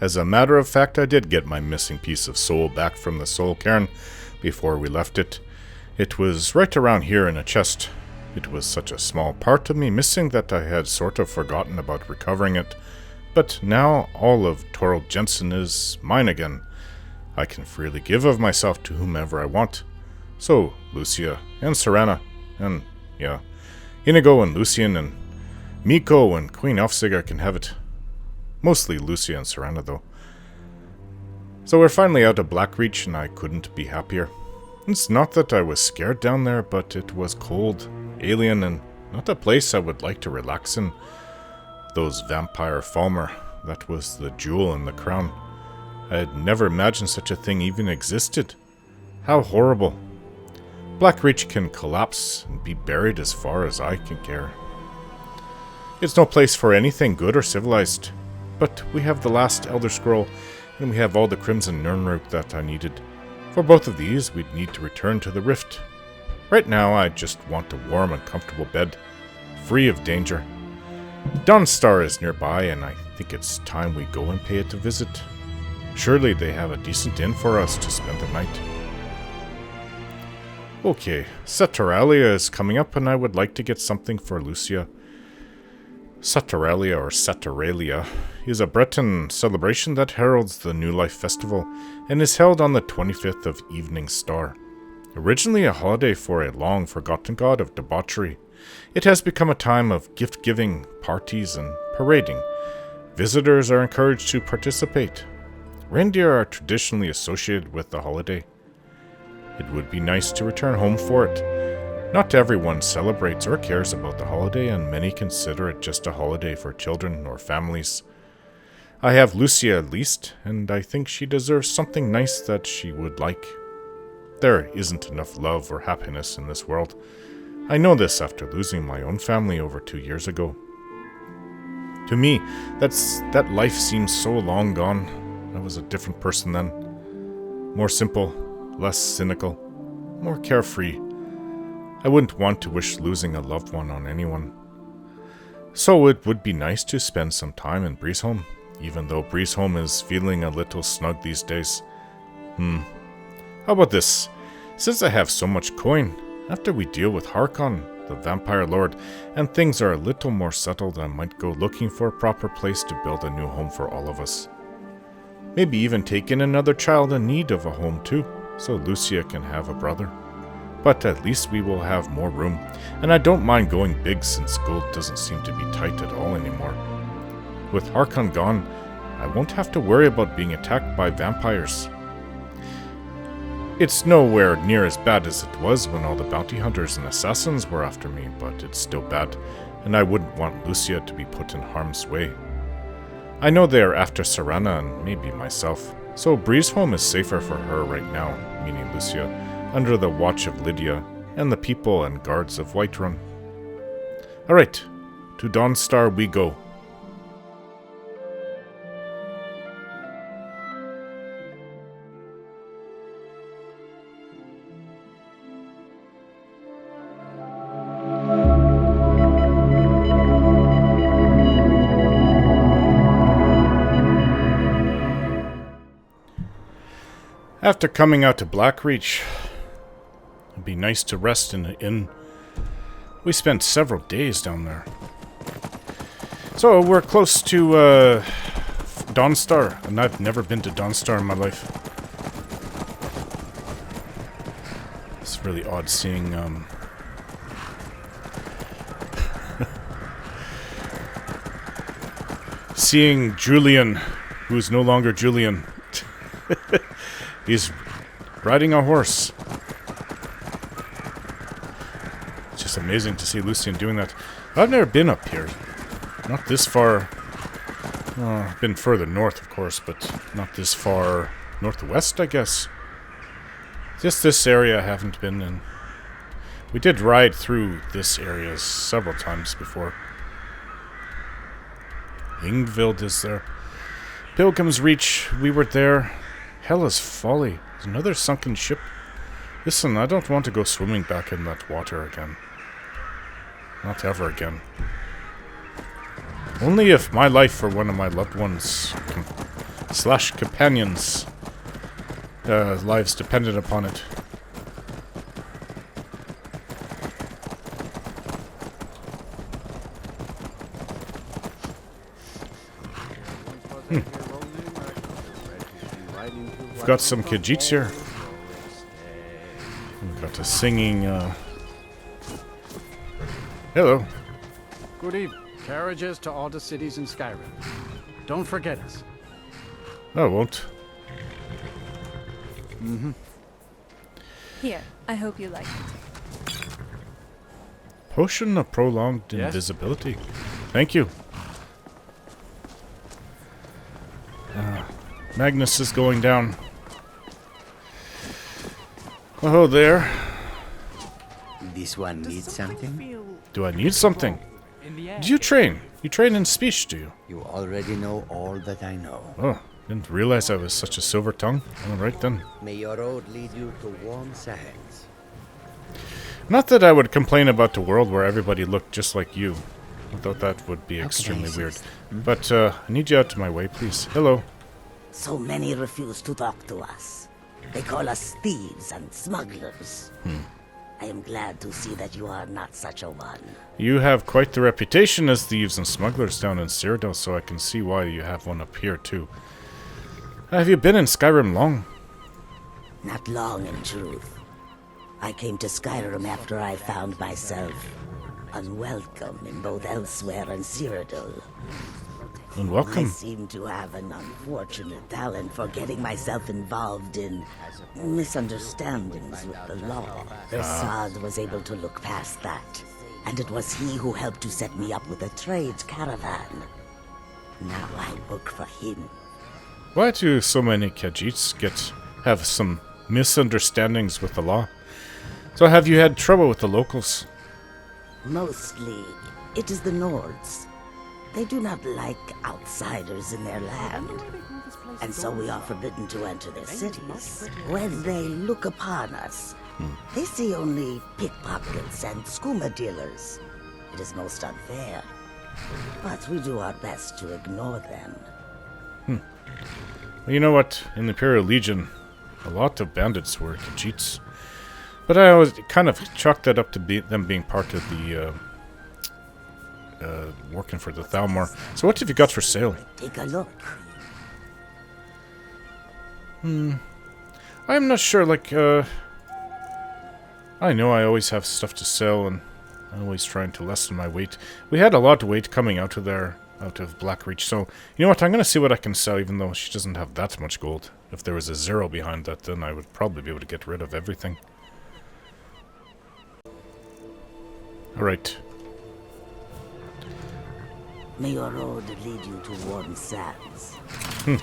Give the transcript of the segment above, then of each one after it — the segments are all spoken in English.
As a matter of fact, I did get my missing piece of soul back from the soul cairn before we left it. It was right around here in a chest. It was such a small part of me missing that I had sort of forgotten about recovering it. But now all of Toril Jensen is mine again. I can freely give of myself to whomever I want. So, Lucia and Serana, and, yeah, Inigo and Lucian and Miko and Queen Elfsigar can have it. Mostly Lucia and Serana, though. So we're finally out of Blackreach, and I couldn't be happier. It's not that I was scared down there, but it was cold, alien, and not a place I would like to relax in. Those vampire Falmer, that was the jewel in the crown. I had never imagined such a thing even existed. How horrible. Blackreach can collapse and be buried as far as I can care. It's no place for anything good or civilized. But we have the last Elder Scroll, and we have all the Crimson Nirnroot that I needed. For both of these, we'd need to return to the Rift. Right now, I just want a warm and comfortable bed, free of danger. Dawnstar is nearby, and I think it's time we go and pay it a visit. Surely they have a decent inn for us to spend the night. Okay, Saturalia is coming up, and I would like to get something for Lucia. Saturalia, or Saturalia, is a Breton celebration that heralds the New Life Festival and is held on the 25th of Evening Star. Originally a holiday for a long-forgotten god of debauchery, it has become a time of gift-giving, parties, and parading. Visitors are encouraged to participate. Reindeer are traditionally associated with the holiday. It would be nice to return home for it. Not everyone celebrates or cares about the holiday, and many consider it just a holiday for children or families. I have Lucia at least, and I think she deserves something nice that she would like. There isn't enough love or happiness in this world. I know this after losing my own family over 2 years ago. To me, that life seems so long gone. I was a different person then. More simple, less cynical, more carefree. I wouldn't want to wish losing a loved one on anyone. So it would be nice to spend some time in Breezeholm, even though Breezeholm is feeling a little snug these days. How about this? Since I have so much coin, after we deal with Harkon, the vampire lord, and things are a little more settled, I might go looking for a proper place to build a new home for all of us. Maybe even take in another child in need of a home too, so Lucia can have a brother. But at least we will have more room, and I don't mind going big since gold doesn't seem to be tight at all anymore. With Harkon gone, I won't have to worry about being attacked by vampires. It's nowhere near as bad as it was when all the bounty hunters and assassins were after me, but it's still bad, and I wouldn't want Lucia to be put in harm's way. I know they are after Serana and maybe myself, so Breezeholm is safer for her right now, meaning Lucia, under the watch of Lydia and the people and guards of Whiterun. Alright, to Dawnstar we go. After coming out to Blackreach, it'd be nice to rest in an inn. We spent several days down there. So we're close to Dawnstar, and I've never been to Dawnstar in my life. It's really odd seeing seeing Julian, who is no longer Julian. He's riding a horse. It's just amazing to see Lucian doing that. I've never been up here. Not this far. I've been further north, of course, but not this far northwest, I guess. Just this area I haven't been in. We did ride through this area several times before. Ingvild is there. Pilgrim's Reach, we were there. Hela's Folly. There's another sunken ship. Listen, I don't want to go swimming back in that water again. Not ever again. Only if my life or one of my loved ones slash companions' lives depended upon it. We've got some Khajiits here. We've got a singing, hello. Good evening. Carriages to all the cities in Skyrim. Don't forget us. I won't. Here, I hope you like it. Potion of prolonged Yes? invisibility. Thank you. Magnus is going down. Oh, there. This one needs something? Do I need something? Do you train? You train in speech, do you? You already know all that I know. Oh, didn't realize I was such a silver tongue. All right then. May your road lead you to warm sands. Not that I would complain about the world where everybody looked just like you. I thought that would be extremely weird. But I need you out of my way, please. Hello. So many refuse to talk to us. They call us thieves and smugglers. I am glad to see that you are not such a one. You have quite the reputation as thieves and smugglers down in Cyrodiil, so I can see why you have one up here too. Have you been in Skyrim long? Not long, in truth. I came to Skyrim after I found myself unwelcome in both elsewhere and Cyrodiil. I Unwelcome. seem to have an unfortunate talent for getting myself involved in misunderstandings with the law. Assad was able to look past that, and it was he who helped to set me up with a trade caravan. Now I work for him. Why do so many Khajiits have some misunderstandings with the law? So have you had trouble with the locals? Mostly, it is the Nords. They do not like outsiders in their land, and so we are forbidden to enter their cities. When they look upon us, they see only pickpockets and skooma dealers. It is most unfair, but we do our best to ignore them. Well, you know what? In the Imperial Legion, a lot of bandits were Khajiits. But I always kind of chalked that up to them being part of the working for the Thalmor. So what have you got for sale? Take a look. I'm not sure, like, I know I always have stuff to sell, and I'm always trying to lessen my weight. We had a lot of weight coming out of there, out of Blackreach, so, you know what, I'm gonna see what I can sell, even though she doesn't have that much gold. If there was a 0 behind that, then I would probably be able to get rid of everything. Alright. May your road lead you to warm sands. You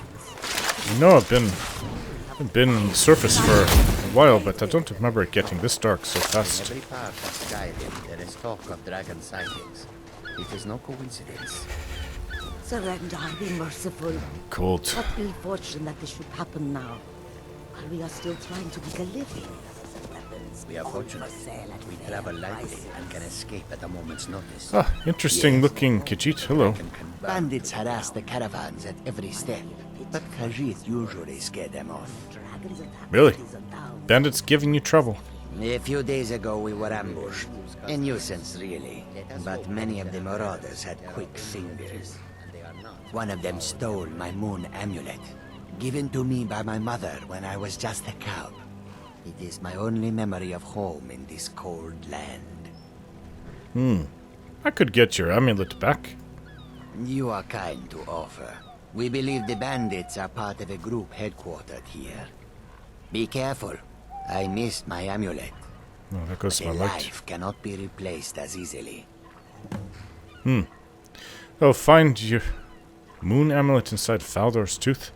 know, I've been on the surface for a while, but I don't remember it getting this dark so fast. Every part of Skyrim, there is talk of dragon sightings. It is no coincidence. Surrender, be merciful. Cold. What ill fortune that this should happen now, while we are still trying to make a living. We are fortunate. We travel lightly and can escape at a moment's notice. Ah, interesting looking Khajiit. Hello. Bandits harass the caravans at every step, but Khajiit usually scare them off. Really? Bandits giving you trouble. A few days ago we were ambushed. A nuisance, really. But many of the marauders had quick fingers. One of them stole my moon amulet, given to me by my mother when I was just a cub. It is my only memory of home in this cold land. I could get your amulet back. You are kind to offer. We believe the bandits are part of a group headquartered here. Be careful. I missed my amulet. Oh, that goes to A my light. life cannot be replaced as easily. Oh, find your moon amulet inside Faldor's tooth.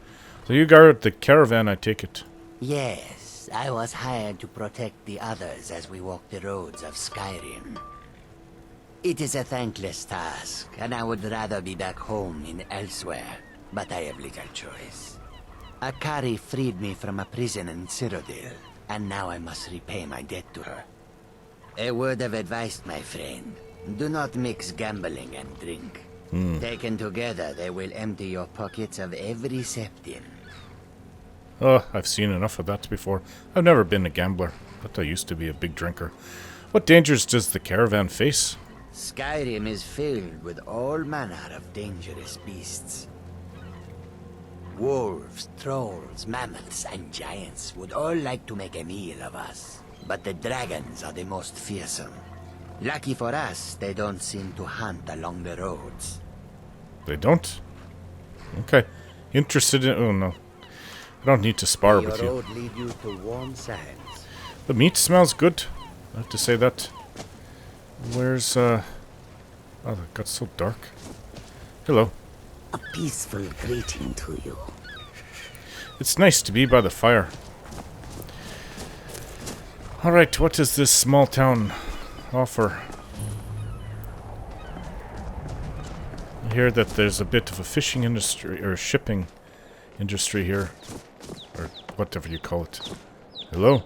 So you guard the caravan, I take it. Yes, I was hired to protect the others as we walk the roads of Skyrim. It is a thankless task, and I would rather be back home in elsewhere, but I have little choice. Akari freed me from a prison in Cyrodiil, and now I must repay my debt to her. A word of advice, my friend. Do not mix gambling and drink. Taken together, they will empty your pockets of every septim. Oh, I've seen enough of that before. I've never been a gambler, but I used to be a big drinker. What dangers does the caravan face? Skyrim is filled with all manner of dangerous beasts. Wolves, trolls, mammoths, and giants would all like to make a meal of us. But the dragons are the most fearsome. Lucky for us, they don't seem to hunt along the roads. They don't? Okay. Interested in... Oh, no. I don't need to spar with you. Road lead you to warm sands. The meat smells good. I have to say that. Where's, Oh, that got so dark. Hello. A peaceful greeting to you. It's nice to be by the fire. Alright, what does this small town offer? I hear that there's a bit of a fishing industry, or shipping industry here. Or whatever you call it. Hello?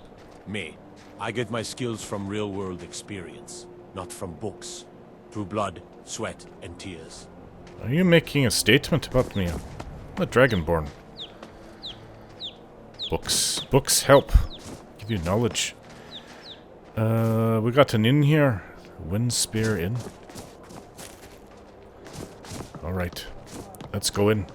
Me. I get my skills from real-world experience, not from books. Through blood, sweat, and tears. Are you making a statement about me? I'm a dragonborn. Books. Books help. Give you knowledge. We got an inn here. Windspear Inn. Alright. Let's go in.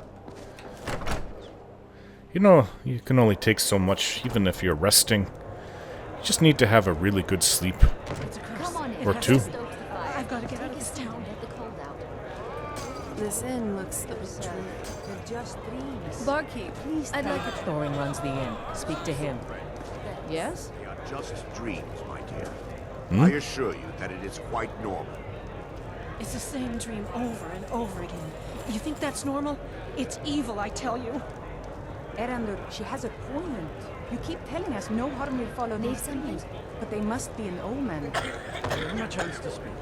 You know, you can only take so much, even if you're resting. You just need to have a really good sleep. Come on in. Or two. I've got to get out of this town. Get the cold out. This inn looks absurd. Just dreams. Barkeep, I'd like a... Thorin runs the inn. Speak to him. Yes? They are just dreams, my dear. I assure you that it is quite normal. It's the same dream over and over again. You think that's normal? It's evil, I tell you. Erandur, she has a point. You keep telling us no harm will follow these dreams, but they must be an omen. Give him a chance to speak.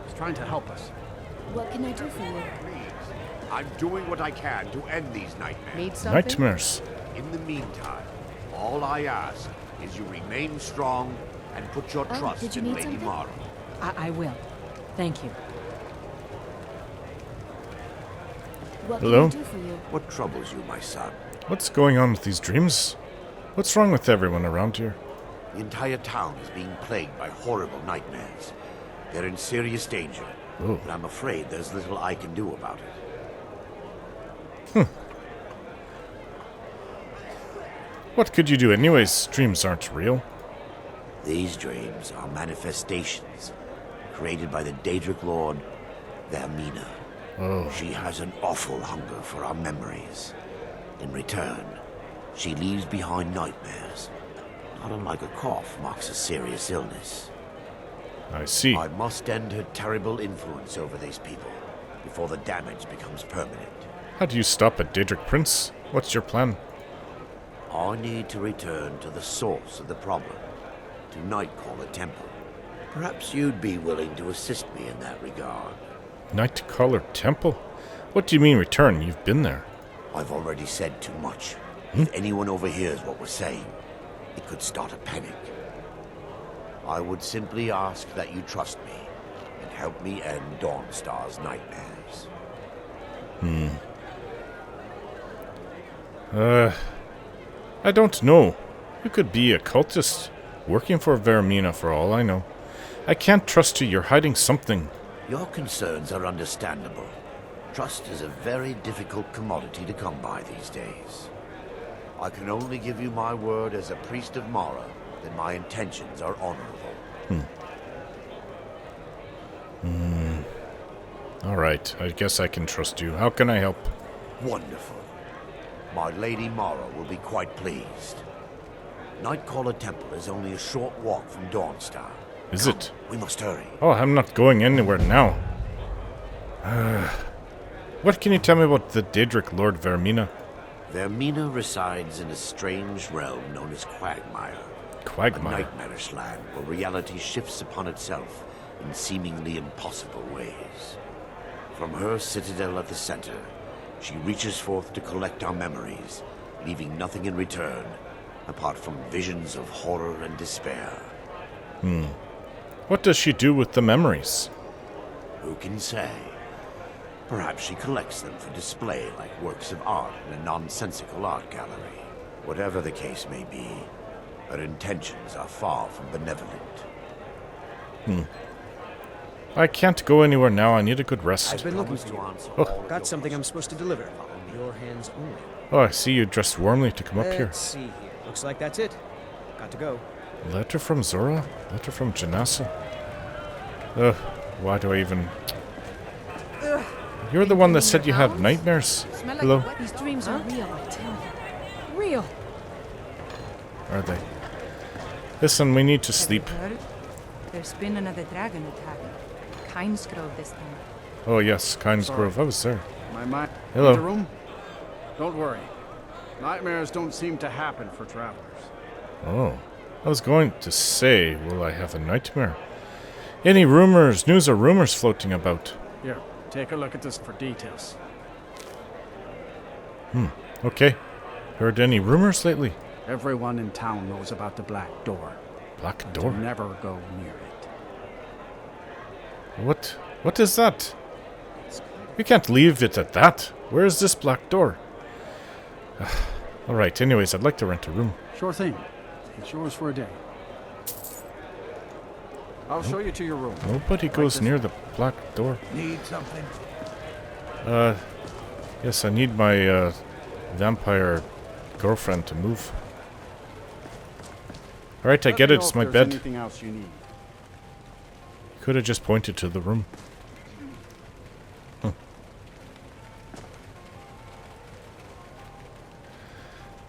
He's trying to help us. What can I do for you? I'm doing what I can to end these nightmares. Need something? Nightmares. In the meantime, all I ask is you remain strong and put your trust did you in need Lady something? Mara. I will. Thank you. What Hello? can I do for you? What troubles you, my son? What's going on with these dreams? What's wrong with everyone around here? The entire town is being plagued by horrible nightmares. They're in serious danger, Oh. but I'm afraid there's little I can do about it. What could you do anyways? Dreams aren't real. These dreams are manifestations created by the Daedric Lord, Vermina. Oh. She has an awful hunger for our memories. In return, she leaves behind nightmares. Not unlike a cough marks a serious illness. I see. I must end her terrible influence over these people before the damage becomes permanent. How do you stop a Daedric Prince? What's your plan? I need to return to the source of the problem, to Nightcaller Temple. Perhaps you'd be willing to assist me in that regard. Nightcaller Temple? What do you mean return? You've been there. I've already said too much. If anyone overhears what we're saying, it could start a panic. I would simply ask that you trust me and help me end Dawnstar's nightmares. I don't know. You could be a cultist, working for Vermina for all I know. I can't trust you. You're hiding something. Your concerns are understandable. Trust is a very difficult commodity to come by these days. I can only give you my word as a priest of Mara that my intentions are honorable. All right. I guess I can trust you. How can I help? Wonderful. My Lady Mara will be quite pleased. Nightcaller Temple is only a short walk from Dawnstar. Is Come, it? We must hurry. Oh, I'm not going anywhere now. What can you tell me about the Daedric Lord Vermina? Vermina resides in a strange realm known as Quagmire. A Quagmire. nightmarish land where reality shifts upon itself in seemingly impossible ways. From her citadel at the center, she reaches forth to collect our memories, leaving nothing in return, apart from visions of horror and despair. What does she do with the memories? Who can say? Perhaps she collects them for display like works of art in a nonsensical art gallery. Whatever the case may be, her intentions are far from benevolent. I can't go anywhere now. I need a good rest. I've been looking for you. Oh. Got something I'm supposed to deliver. Your hands only. Oh, I see you dressed warmly to come up here. Let's see here. Looks like that's it. Got to go. Letter from Zora? Letter from Janassa? Why do I even... You're the one that said you had nightmares. Hello? These dreams are real, I tell you. Real. Are they? Listen, we need to sleep. Heard? There's been another dragon attack. Kynes Grove this time. Oh yes, Kynes Sorry. Grove. I was there. My mind. Hello. Need a room? Don't worry. Nightmares don't seem to happen for travelers. Oh. I was going to say, will I have a nightmare? Any rumors, news or rumors floating about? Here, take a look at this for details. Okay. Heard any rumors lately? Everyone in town knows about the Black Door. Black And Door? to never go near it. What is that? We can't leave it at that. Where is this Black Door? Alright, anyways, I'd like to rent a room. Sure thing. It's yours for a day. I'll show you to your room. Nobody goes near the Black Door. Need something? Yes, I need my vampire girlfriend to move. Alright, I Let get me it, know it's if my there's bed. Anything else you need? Could have just pointed to the room.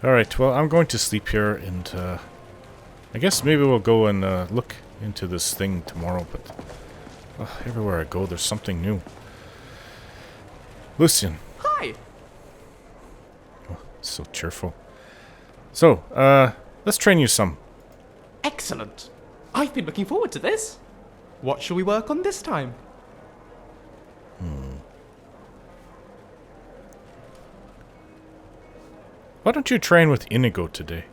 Alright, well, I'm going to sleep here, and I guess maybe we'll go and look into this thing tomorrow, but everywhere I go, there's something new. Lucian. Hi! Oh, so cheerful. So, let's train you some. Excellent. I've been looking forward to this. What shall we work on this time? Why don't you train with Inigo today?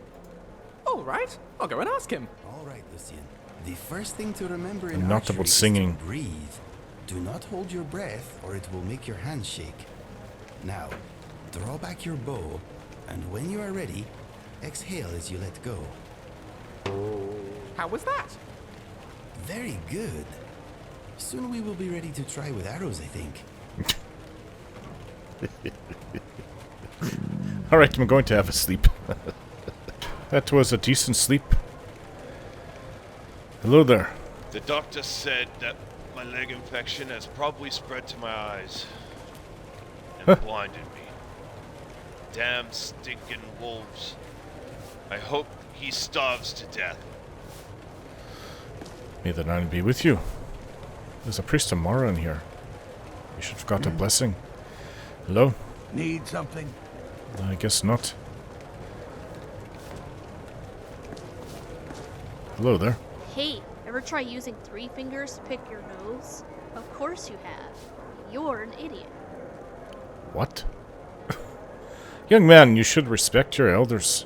All right, I'll go and ask him. All right, Lucian. The first thing to remember in And not archery about is singing. to breathe. Do not hold your breath, or it will make your hands shake. Now, draw back your bow, and when you are ready, exhale as you let go. How was that? Very good. Soon we will be ready to try with arrows, I think. Alright, I'm going to have a sleep. That was a decent sleep. Hello there. The doctor said that my leg infection has probably spread to my eyes and blinded me. Damn stinking wolves. I hope he starves to death. May the nine be with you. There's a priest of Mara in here. You should have got a blessing. Hello? Need something? I guess not. Hello there. Hey, ever try using 3 fingers to pick your nose? Of course you have. You're an idiot. What? Young man, you should respect your elders.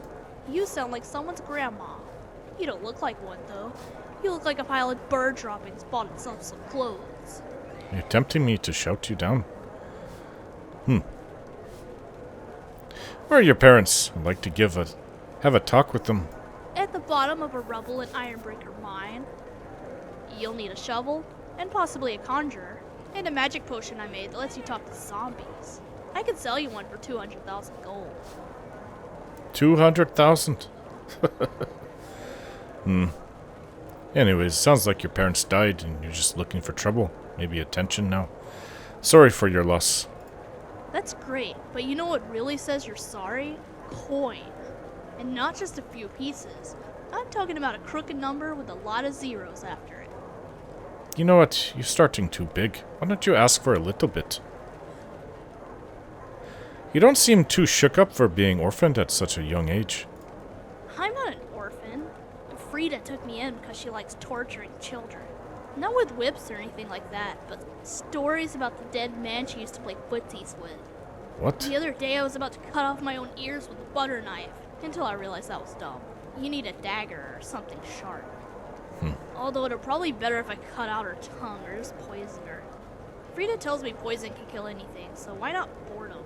You sound like someone's grandma. You don't look like one, though. You look like a pile of bird droppings bought itself some clothes. You're tempting me to shout you down. Where are your parents? I'd like to have a talk with them. At the bottom of a rubble and ironbreaker mine. You'll need a shovel, and possibly a conjurer, and a magic potion I made that lets you talk to zombies. I could sell you one for 200,000 gold. 200,000? Anyways, sounds like your parents died and you're just looking for trouble. Maybe attention now. Sorry for your loss. That's great, but you know what really says you're sorry? Coin. And not just a few pieces. I'm talking about a crooked number with a lot of zeros after it. You know what? You're starting too big. Why don't you ask for a little bit? You don't seem too shook up for being orphaned at such a young age. I'm not an orphan. Frida took me in because she likes torturing children. Not with whips or anything like that, but stories about the dead man she used to play footsies with. What? The other day I was about to cut off my own ears with a butter knife, until I realized that was dumb. You need a dagger or something sharp. Although it'd probably be better if I cut out her tongue or just poisoned her. Frida tells me poison can kill anything, so why not boredom?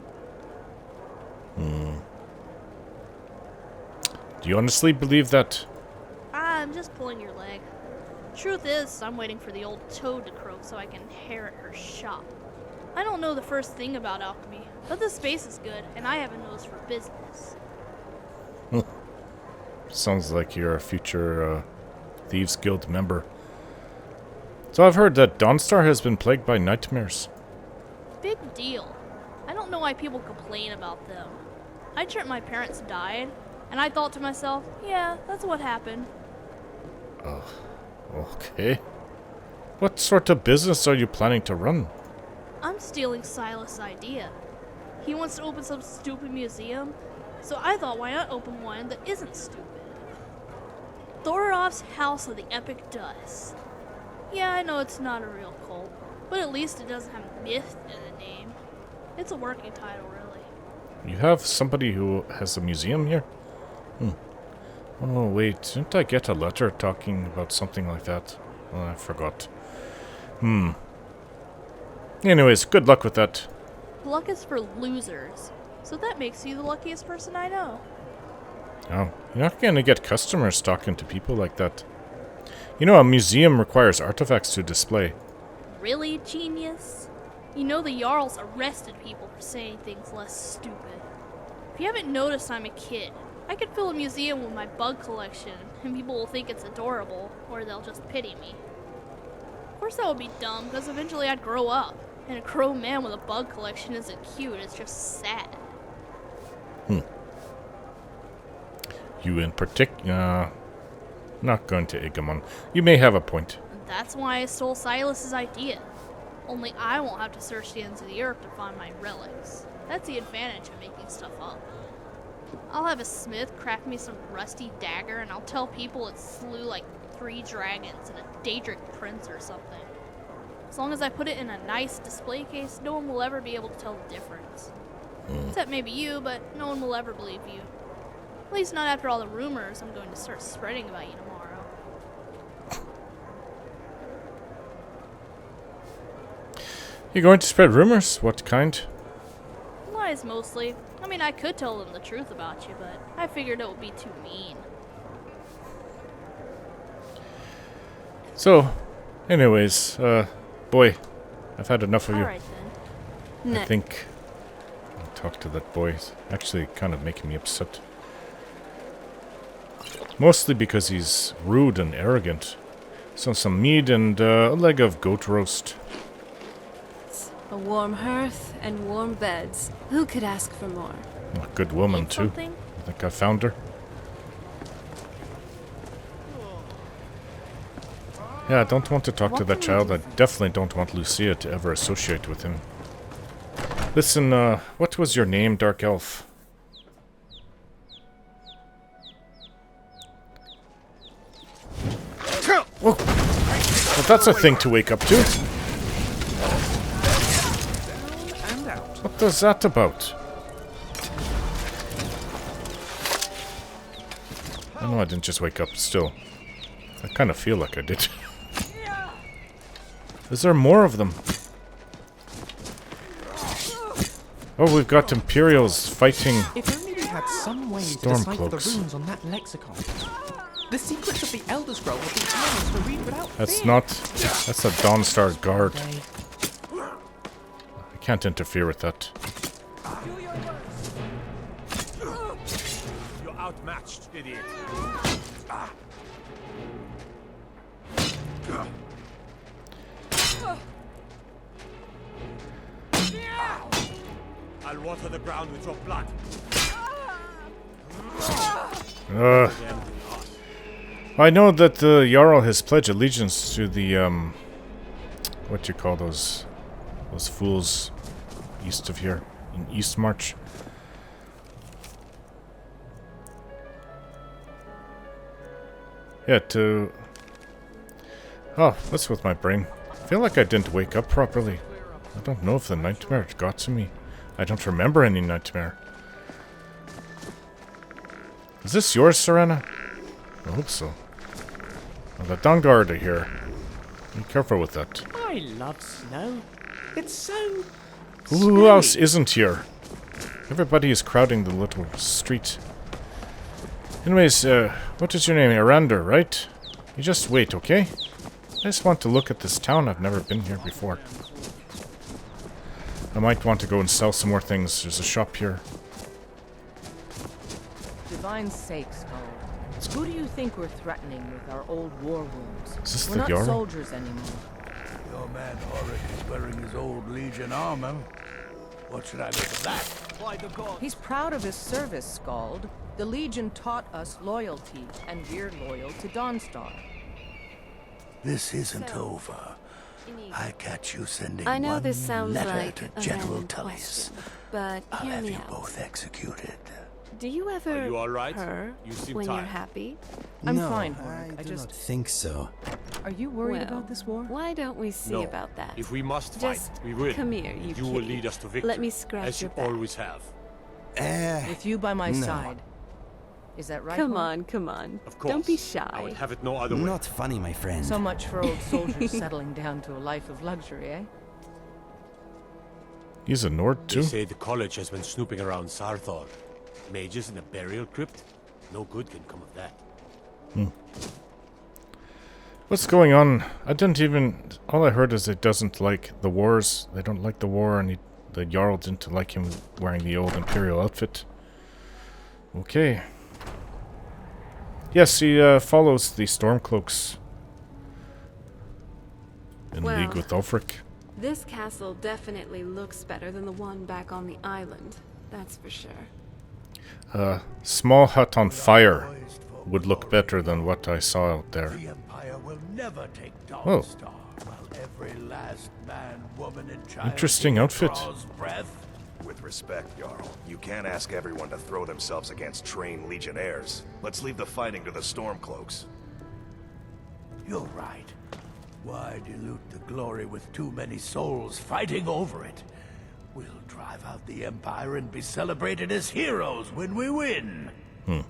Do you honestly believe that? I'm just pulling your leg. Truth is, I'm waiting for the old toad to croak so I can inherit her shop. I don't know the first thing about alchemy, but the space is good, and I have a nose for business. Sounds like you're a future Thieves Guild member. So I've heard that Dawnstar has been plagued by nightmares. Big deal. I don't know why people complain about them. I dreamt my parents died, and I thought to myself, yeah, that's what happened. Oh, okay. What sort of business are you planning to run? I'm stealing Silas' idea. He wants to open some stupid museum, so I thought why not open one that isn't stupid. Thorodov's House of the Epic Dust. Yeah, I know it's not a real cult, but at least it doesn't have myth in the name. It's a working title, really. You have somebody who has a museum here? Oh, wait, didn't I get a letter talking about something like that? Oh, I forgot. Anyways, good luck with that. Luck is for losers, so that makes you the luckiest person I know. Oh, you're not gonna get customers talking to people like that. You know, a museum requires artifacts to display. Really, genius? You know the Jarls arrested people for saying things less stupid. If you haven't noticed, I'm a kid. I could fill a museum with my bug collection, and people will think it's adorable, or they'll just pity me. Of course that would be dumb, because eventually I'd grow up, and a grown man with a bug collection isn't cute, it's just sad. You in particular... not going to egg him on. You may have a point. That's why I stole Silas's idea. Only I won't have to search the ends of the earth to find my relics. That's the advantage of making stuff up. I'll have a smith craft me some rusty dagger, and I'll tell people it slew like 3 dragons and a Daedric prince or something. As long as I put it in a nice display case, no one will ever be able to tell the difference. Except maybe you, but no one will ever believe you. At least not after all the rumors I'm going to start spreading about you tomorrow. You're going to spread rumors? What kind? Lies mostly. I mean, I could tell them the truth about you, but I figured it would be too mean. So, anyways, boy, I've had enough of you. Alright then. I think I'll talk to that boy. He's actually kind of making me upset. Mostly because he's rude and arrogant. So some mead and a leg of goat roast. A warm hearth and warm beds. Who could ask for more? A good woman, Eat too. something? I think I found her. Yeah, I don't want to talk to that child. I definitely don't want Lucia to ever associate with him. Listen, what was your name, Dark Elf? Whoa. Well, that's a thing to wake up to. What is that about? I know I didn't just wake up, still. I kind of feel like I did. Is there more of them? Oh, we've got Imperials fighting If only we had some way to decipher the runes on that lexicon. The secrets of the Elder Scroll would be ours to read without That's fear. not... That's a Dawnstar guard. I can't interfere with that. You're outmatched, idiot. I'll water the ground with your blood. I know that the Jarl has pledged allegiance to the, what you call those fools east of here, in Eastmarch. Yeah, to... Oh, what's with my brain? I feel like I didn't wake up properly. I don't know if the nightmare got to me. I don't remember any nightmare. Is this yours, Serena? I hope so. Well, the Dawnguard are here. Be careful with that. I love snow. It's so... Who else isn't here? Everybody is crowding the little street. Anyways, what is your name? Arander, right? You just wait, okay? I just want to look at this town. I've never been here before. I might want to go and sell some more things. There's a shop here. Divine sakes, Cole. Who do you think we're threatening with our old war wounds? Is this we're the not Jarl? soldiers anymore. Your man Horik is wearing his old Legion armor. What should I make of that? He's proud of his service, Scald. The Legion taught us loyalty, and we're loyal to Dawnstar. This isn't over. I catch you sending I know one this sounds letter like to a General random Tullis. question, but I'll hear have me you out. both executed. Do you ever Are you all right? purr You seem when tired. you're happy? I'm no, fine, Horik. I do not think so. Are you worried Well, about this war? Why don't we see No. about that? If we must fight, Just we will. come here, you You will kitty. lead us to victory. Let me scratch as your you back. always have. With you by my no. side. Is that right? Come Horik? on, come on. Of course. Don't be I would shy. have it no other way. Not funny, my friend. So much for old soldiers settling down to a life of luxury, eh? He's a Nord They too. say the college has been snooping around Sarthor. Mages in a burial crypt? No good can come of that. What's going on? I didn't even... All I heard is it doesn't like the wars. They don't like the war, and the Jarl didn't like him wearing the old Imperial outfit. Okay. Yes, he follows the Stormcloaks. In Well, league with Ulfric. This castle definitely looks better than the one back on the island. That's for sure. Small hut on fire would look better than what I saw out there. The Empire will never take Oh. Dawnstar while every last man, woman, and child Interesting outfit. draws breath. With respect, Jarl, you can't ask everyone to throw themselves against trained legionnaires. Let's leave the fighting to the Stormcloaks. You're right. Why dilute the glory with too many souls fighting over it? We'll drive out the Empire and be celebrated as heroes when we win.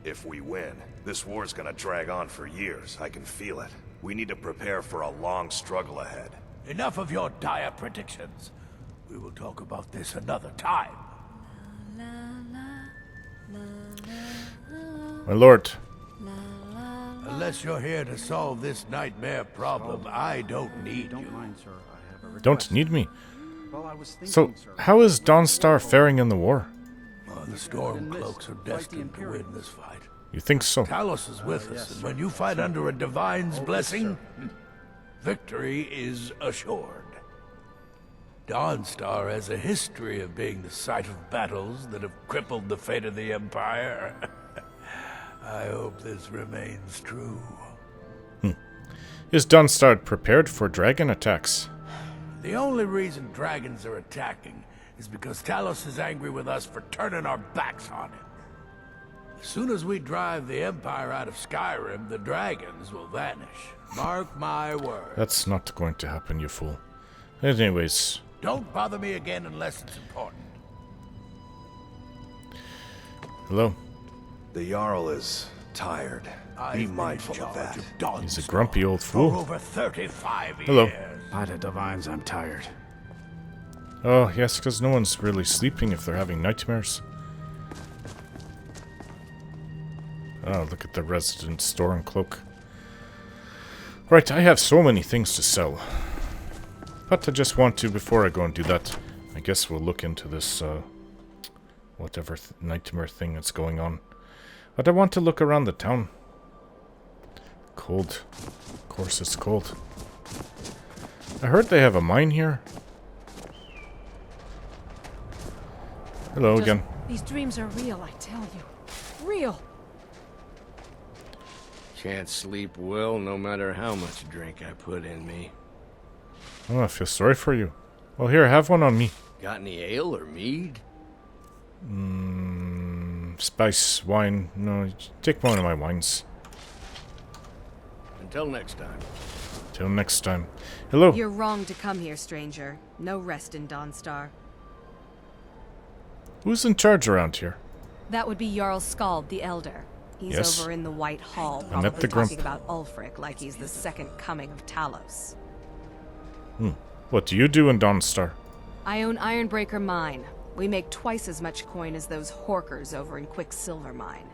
If we win, this war's gonna drag on for years. I can feel it. We need to prepare for a long struggle ahead. Enough of your dire predictions. We will talk about this another time. My lord. Unless you're here to solve this nightmare problem, I don't need you. Mind, sir. I have a request. Don't need me. Well, I was thinking, So, sir. how is Dawnstar faring in the war? The Stormcloaks are destined to win this fight. You think so? Talos is with us, and when you fight under a Divine's blessing, victory is assured. Dawnstar has a history of being the site of battles that have crippled the fate of the Empire. I hope this remains true. Is Dawnstar prepared for dragon attacks? The only reason dragons are attacking is because Talos is angry with us for turning our backs on him. As soon as we drive the Empire out of Skyrim, the dragons will vanish. Mark my words. That's not going to happen, you fool. Anyways, Don't bother me again unless it's important. hello. The Jarl is tired. Be I've been mindful in of charge that. of Dawnstar He's a grumpy old for fool. over 35 Hello. years. By the Divines, I'm tired. Oh, yes, because no one's really sleeping if they're having nightmares. Oh, look at the resident Stormcloak. Right, I have so many things to sell. But I just want to, before I go and do that, I guess we'll look into this, whatever nightmare thing that's going on. But I want to look around the town. Cold. Of course it's cold. I heard they have a mine here. Hello again. These dreams are real, I tell you. Real. Can't sleep well no matter how much drink I put in me. Oh, I feel sorry for you. Well, here, have one on me. Got any ale or mead? Spice, wine. No, take one of my wines. Until next time. Till next time. Hello. You're wrong to come here, stranger. No rest in Dawnstar. Who's in charge around here? That would be Jarl Skald, the Elder. He's Yes. over in the White Hall, I met probably the grump. talking about Ulfric like he's the second coming of Talos. What do you do in Dawnstar? I own Ironbreaker Mine. We make twice as much coin as those horkers over in Quicksilver Mine.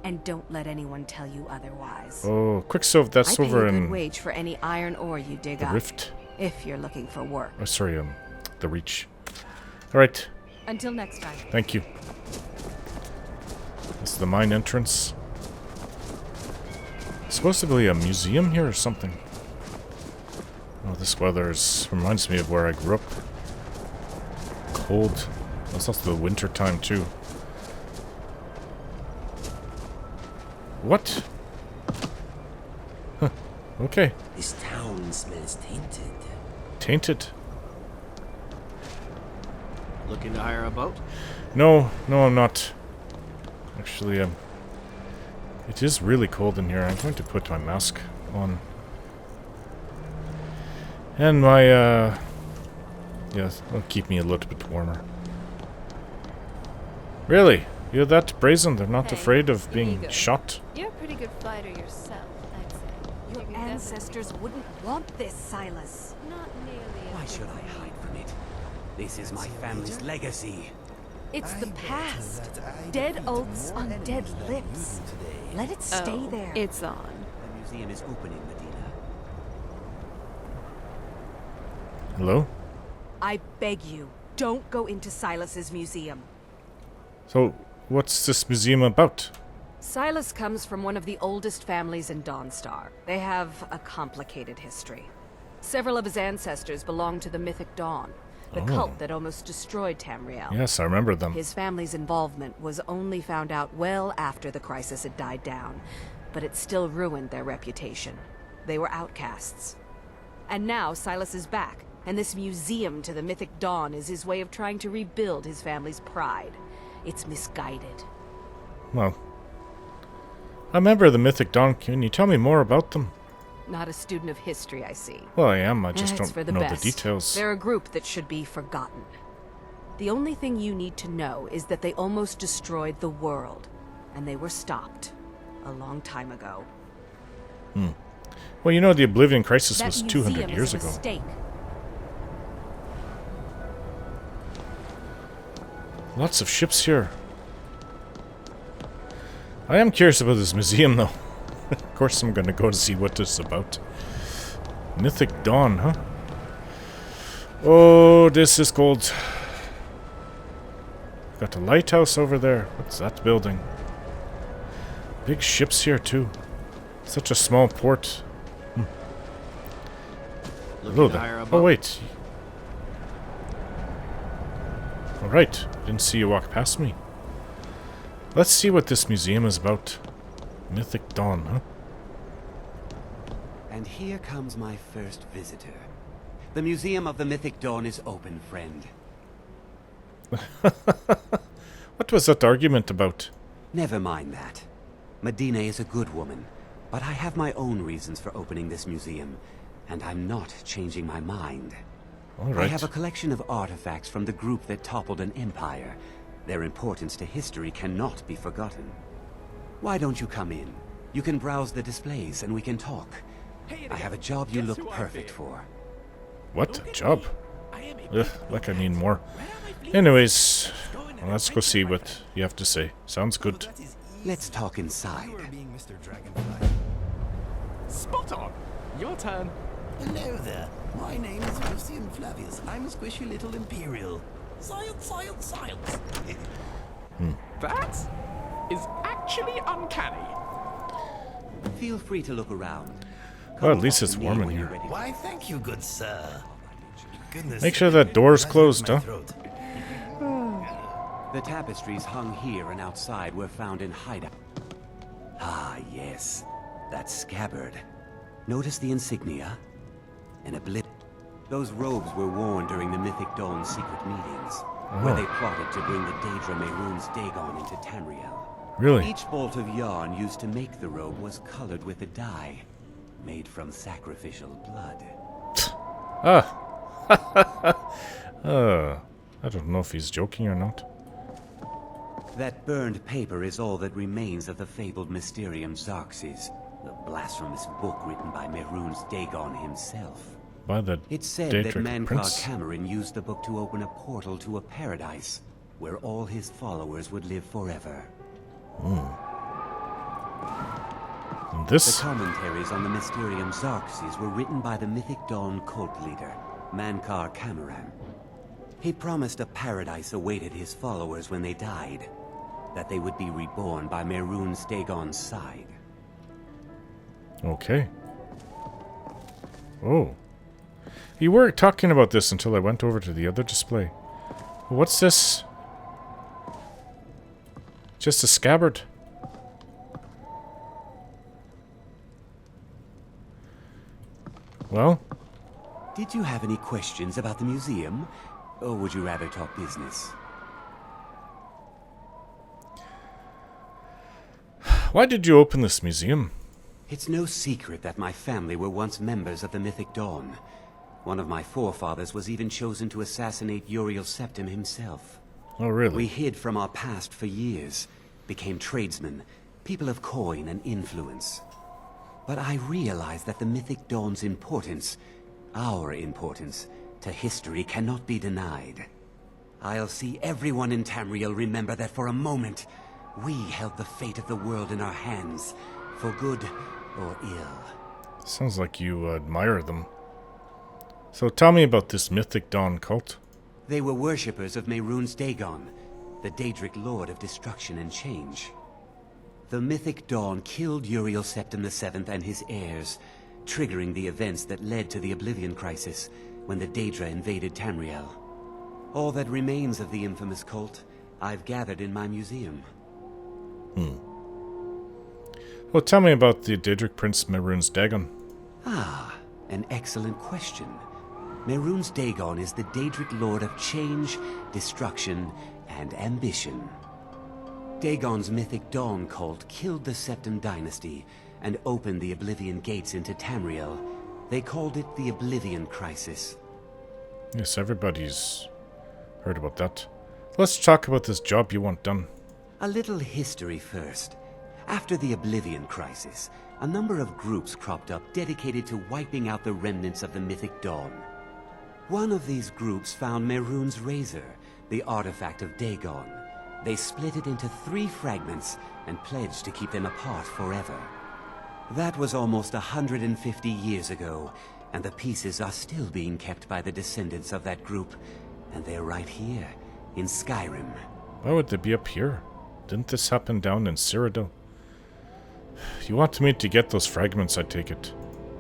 And don't let anyone tell you otherwise. Oh, Quicksilver, that's over I pay a in... good wage for any iron ore you dig the up. Rift. If you're looking for work. Oh, sorry, the Reach. Alright. Until next time. Thank you. This is the mine entrance. Supposedly a museum here or something. Oh, this weather reminds me of where I grew up. Cold. It's also the winter time too. What? Huh. Okay. This town smells tainted. Tainted? Looking to hire a boat? No, I'm not. Actually, it is really cold in here. I'm going to put my mask on. And my, yeah, it'll keep me a little bit warmer. Really? You're that brazen? They're not afraid of being shot? You're a pretty good fighter yourself, I'd say. Your ancestors wouldn't want this, Silas. Not nearly. Why should I hide from it? This is my family's legacy. It's the past. Dead oaths on dead lips. Let it stay there. It's on. The museum is opening, Medina. Hello? I beg you, don't go into Silas's museum. So, what's this museum about? Silas comes from one of the oldest families in Dawnstar. They have a complicated history. Several of his ancestors belong to the mythic Dawn, the cult that almost destroyed Tamriel. Yes, I remember them. His family's involvement was only found out well after the crisis had died down, but it still ruined their reputation. They were outcasts. And now Silas is back, and this museum to the mythic Dawn is his way of trying to rebuild his family's pride. It's misguided. Well, I remember the mythic Dawn. Can you tell me more about them? Not a student of history, I see. Well, I am. I just It's don't for the know best. the details. They're a group that should be forgotten. The only thing you need to know is that they almost destroyed the world, and they were stopped a long time ago. Well, you know, the Oblivion Crisis That was museum 200 years is a ago. mistake. Lots of ships here. I am curious about this museum, though. Of course, I'm going to go to see what this is about. Mythic Dawn, huh? Oh, this is gold. Got a lighthouse over there. What's that building? Big ships here, too. Such a small port. Hello there. Oh, wait. Alright. Didn't see you walk past me. Let's see what this museum is about. Mythic Dawn, huh? And here comes my first visitor. The Museum of the Mythic Dawn is open, friend. What was that argument about? Never mind that. Medina is a good woman, but I have my own reasons for opening this museum, and I'm not changing my mind. All right. I have a collection of artifacts from the group that toppled an empire. Their importance to history cannot be forgotten. Why don't you come in? You can browse the displays and we can talk. I have a job you look perfect for. What? A job? Ugh, like I need more. Anyways, let's go see what you have to say. Sounds good. Let's talk inside. Spot on. Your turn. Hello there. My name is Lucian Flavius. I'm a squishy little Imperial. Science, science, science. That is actually uncanny. Feel free to look around. Well, at least it's warm in here. Why, thank you, good sir. Goodness, Make sure that door's closed, huh? The tapestries hung here and outside were found in hideout. Ah, yes. That scabbard. Notice the insignia? An oblivion. Those robes were worn during the Mythic Dawn secret meetings, where they plotted to bring the Daedra Mehrunes Dagon into Tamriel. Really? Each bolt of yarn used to make the robe was colored with a dye, made from sacrificial blood. I don't know if he's joking or not. That burned paper is all that remains of the fabled Mysterium Xarxes, the blasphemous book written by Mehrunes Dagon himself. By the It's said that Daedric Mankar Prince. Cameron used the book to open a portal to a paradise where all his followers would live forever. And this? The commentaries on the Mysterium Xarxes were written by the Mythic Dawn cult leader, Mankar Cameron. He promised a paradise awaited his followers when they died, that they would be reborn by Mehrunes Dagon's side. Okay. Oh. You were talking about this until I went over to the other display. What's this? Just a scabbard. Well? Did you have any questions about the museum? Or would you rather talk business? Why did you open this museum? It's no secret that my family were once members of the Mythic Dawn. One of my forefathers was even chosen to assassinate Uriel Septim himself. Oh, really? We hid from our past for years, became tradesmen, people of coin and influence. But I realized that the Mythic Dawn's importance, our importance, to history cannot be denied. I'll see everyone in Tamriel remember that for a moment, we held the fate of the world in our hands, for good or ill. Sounds like you admire them. So tell me about this Mythic Dawn cult. They were worshippers of Mehrunes Dagon, the Daedric Lord of Destruction and Change. The Mythic Dawn killed Uriel Septim VII and his heirs, triggering the events that led to the Oblivion Crisis when the Daedra invaded Tamriel. All that remains of the infamous cult, I've gathered in my museum. Well, tell me about the Daedric Prince Mehrunes Dagon. Ah, an excellent question. Mehrunes Dagon is the Daedric Lord of Change, Destruction, and Ambition. Dagon's Mythic Dawn cult killed the Septim dynasty and opened the Oblivion Gates into Tamriel. They called it the Oblivion Crisis. Yes, everybody's heard about that. Let's talk about this job you want done. A little history first. After the Oblivion Crisis, a number of groups cropped up dedicated to wiping out the remnants of the Mythic Dawn. One of these groups found Mehrunes' Razor, the artifact of Dagon. They split it into 3 fragments and pledged to keep them apart forever. That was almost 150 years ago, and the pieces are still being kept by the descendants of that group, and they're right here, in Skyrim. Why would they be up here? Didn't this happen down in Cyrodiil? You want me to get those fragments, I take it.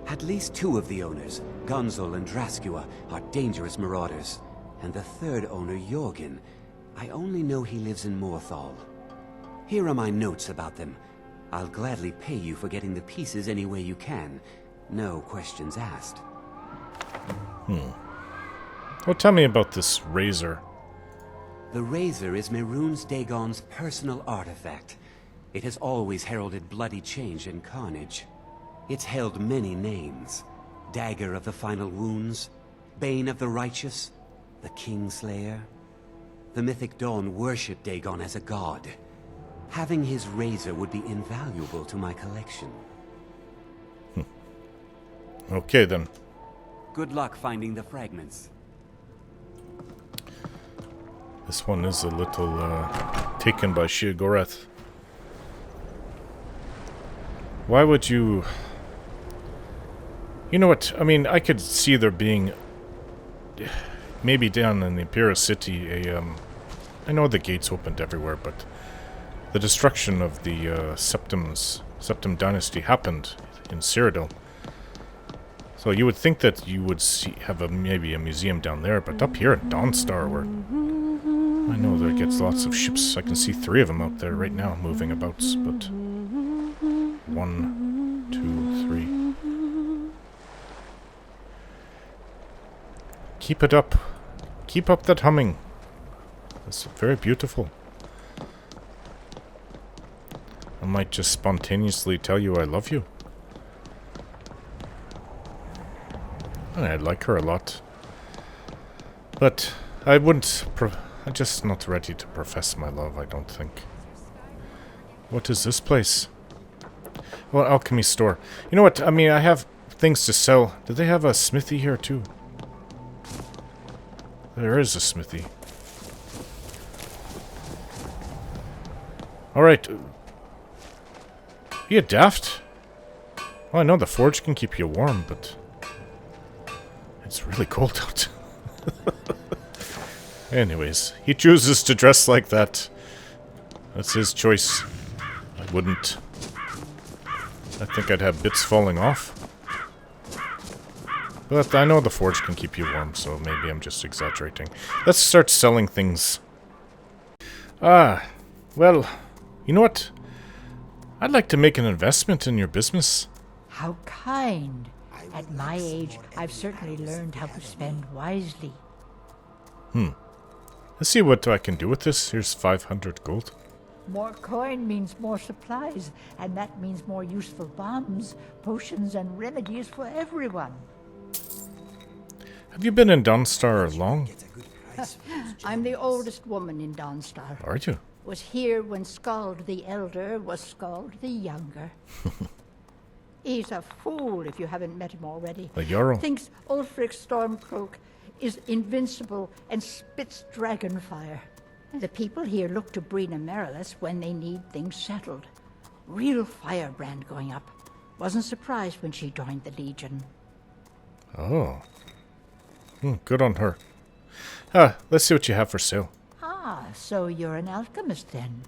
At least 2 of the owners, Gunzel and Draskua, are dangerous marauders. And the 3rd owner, Jorgen, I only know he lives in Morthal. Here are my notes about them. I'll gladly pay you for getting the pieces any way you can. No questions asked. Well, tell me about this razor. The razor is Mehrunes Dagon's personal artifact. It has always heralded bloody change and carnage. It's held many names. Dagger of the Final Wounds, Bane of the Righteous, the Kingslayer. The Mythic Dawn worshipped Dagon as a god. Having his razor would be invaluable to my collection. Okay, then. Good luck finding the fragments. This one is a little taken by Sheogorath. Why would you... You know what? I mean, I could see there being... Maybe down in the Imperial City, I know the gates opened everywhere, but... The destruction of the Septim dynasty happened in Cyrodiil. So you would think that you would have maybe a museum down there, but up here at Dawnstar, where... I know there gets lots of ships. I can see 3 of them out there right now, moving about, but... 1, 2, 3. Keep it up. Keep up that humming. That's very beautiful. I might just spontaneously tell you I love you. I like her a lot. But I wouldn't... I'm just not ready to profess my love, I don't think. What is this place? Well, alchemy store. You know what? I mean, I have things to sell. Do they have a smithy here too? There is a smithy. Alright. You daft? Well, I know the forge can keep you warm, but it's really cold out. Anyways, he chooses to dress like that. That's his choice. I wouldn't. I think I'd have bits falling off. But I know the forge can keep you warm, so maybe I'm just exaggerating. Let's start selling things. Well, you know what? I'd like to make an investment in your business. How kind. At my age, I've certainly learned how to spend wisely. Let's see what I can do with this. Here's 500 gold. More coin means more supplies, and that means more useful bombs, potions, and remedies for everyone. Have you been in Dawnstar long? I'm the oldest woman in Dawnstar. Are you? Was here when Skald the Elder was Skald the Younger. He's a fool if you haven't met him already. The Jarl. Thinks Ulfric Stormcloak is invincible and spits dragon fire. The people here look to Brina Merilis when they need things settled. Real firebrand going up. Wasn't surprised when she joined the Legion. Oh. Good on her. Let's see what you have for sale. Ah, so you're an alchemist then?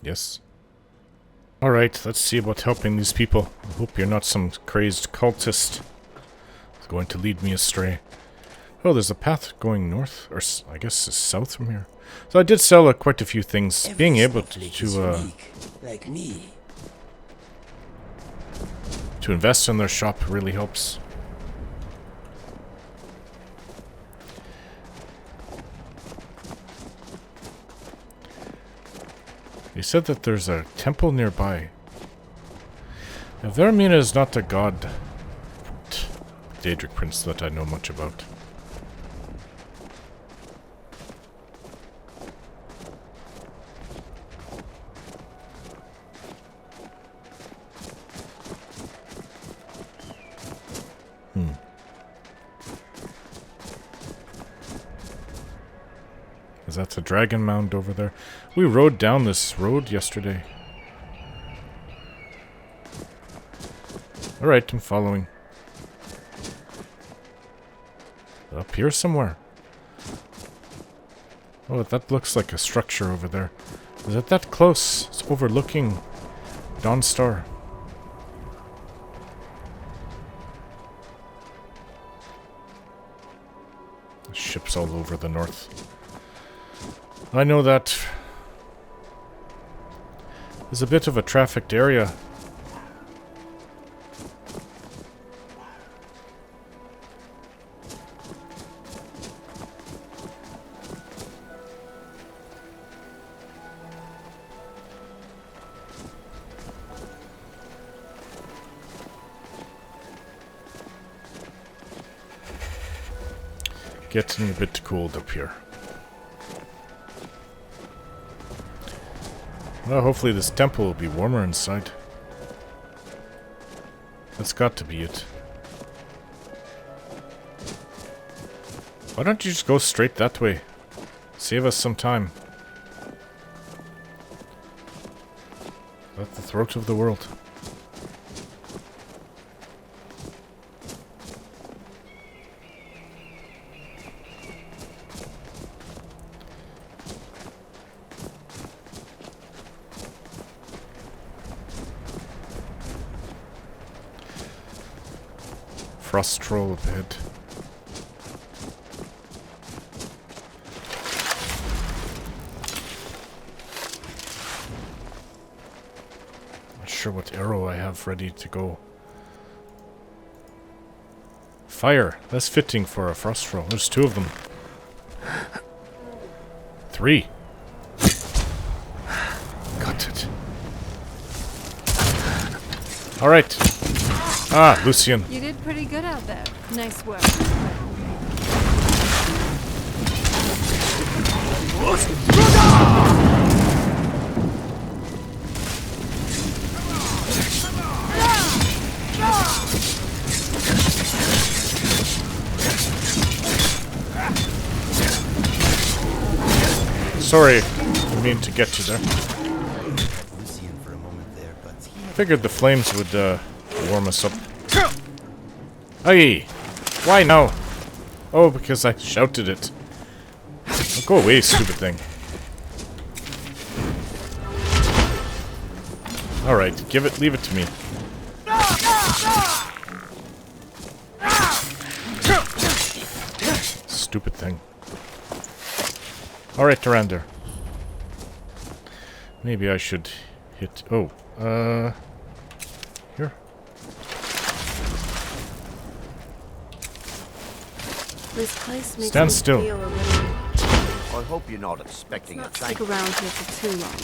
Yes. Alright, let's see about helping these people. I hope you're not some crazed cultist. It's going to lead me astray. Oh, there's a path going north, or I guess south from here. So I did sell quite a few things. Being able to like me. To invest in their shop really helps. He said that there's a temple nearby. Now, Vermina is not a god, Daedric prince, that I know much about. Is that the dragon mound over there? We rode down this road yesterday. Alright, I'm following. Up here somewhere. Oh, that looks like a structure over there. Is it that close? It's overlooking Dawnstar. Ships all over the north. I know that there's a bit of a trafficked area. Getting a bit cold up here. Well, hopefully this temple will be warmer inside. That's got to be it. Why don't you just go straight that way? Save us some time. At the throat of the world. Frost troll up ahead. Not sure what arrow I have ready to go. Fire. That's fitting for a frost troll. There's 2 of them. 3. Got it. Alright. Ah, Lucian. You did pretty good out there. Nice work. Sorry, I mean to get you there. Figured the flames would warm us up. Hey! Why now? Oh, because I shouted it. Oh, go away, stupid thing. Alright, leave it to me. Stupid thing. Alright, Tyrande. Maybe I should hit... Oh, here. This place makes Stand me still. feel a little... I hope you're not expecting a Not thank stick around here for too long.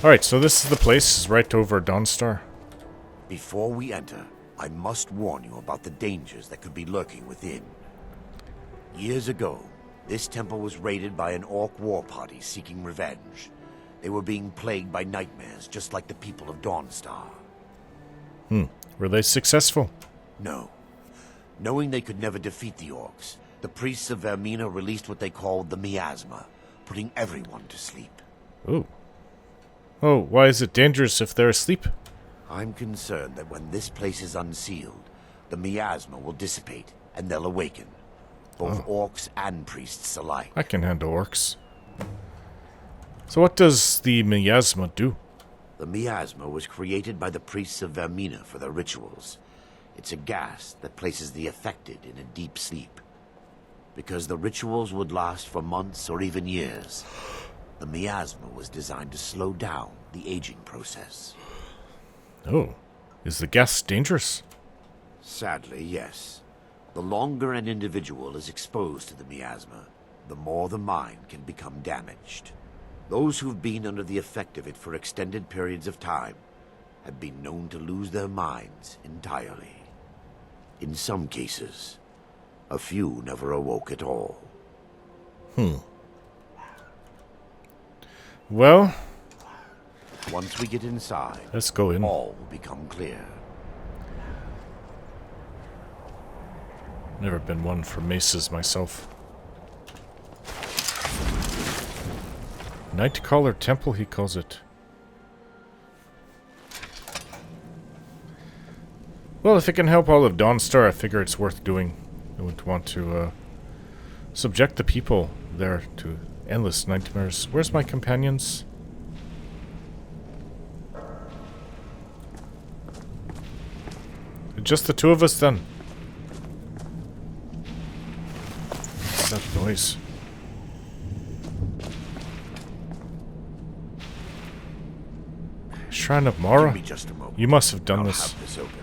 Alright, so this is the place. It's right over Dawnstar. Before we enter, I must warn you about the dangers that could be lurking within. Years ago, this temple was raided by an orc war party seeking revenge. They were being plagued by nightmares, just like the people of Dawnstar. Were they successful? No. Knowing they could never defeat the orcs, the priests of Vermina released what they called the miasma, putting everyone to sleep. Ooh. Oh, why is it dangerous if they're asleep? I'm concerned that when this place is unsealed, the miasma will dissipate, and they'll awaken. Both orcs and priests alike. I can handle orcs. So what does the miasma do? The miasma was created by the priests of Vermina for their rituals. It's a gas that places the affected in a deep sleep. Because the rituals would last for months or even years, the miasma was designed to slow down the aging process. Oh, is the gas dangerous? Sadly, yes. The longer an individual is exposed to the miasma, the more the mind can become damaged. Those who've been under the effect of it for extended periods of time have been known to lose their minds entirely. In some cases, a few never awoke at all. Well, once we get inside, let's go in. All will become clear. Never been one for maces myself. Nightcaller Temple, he calls it. Well, if it can help all of Dawnstar, I figure it's worth doing. I wouldn't want to subject the people there to endless nightmares. Where's my companions? Just the two of us then. What's that noise? Shrine of Mara? Give me just a moment. You must have done I'll this. have this open.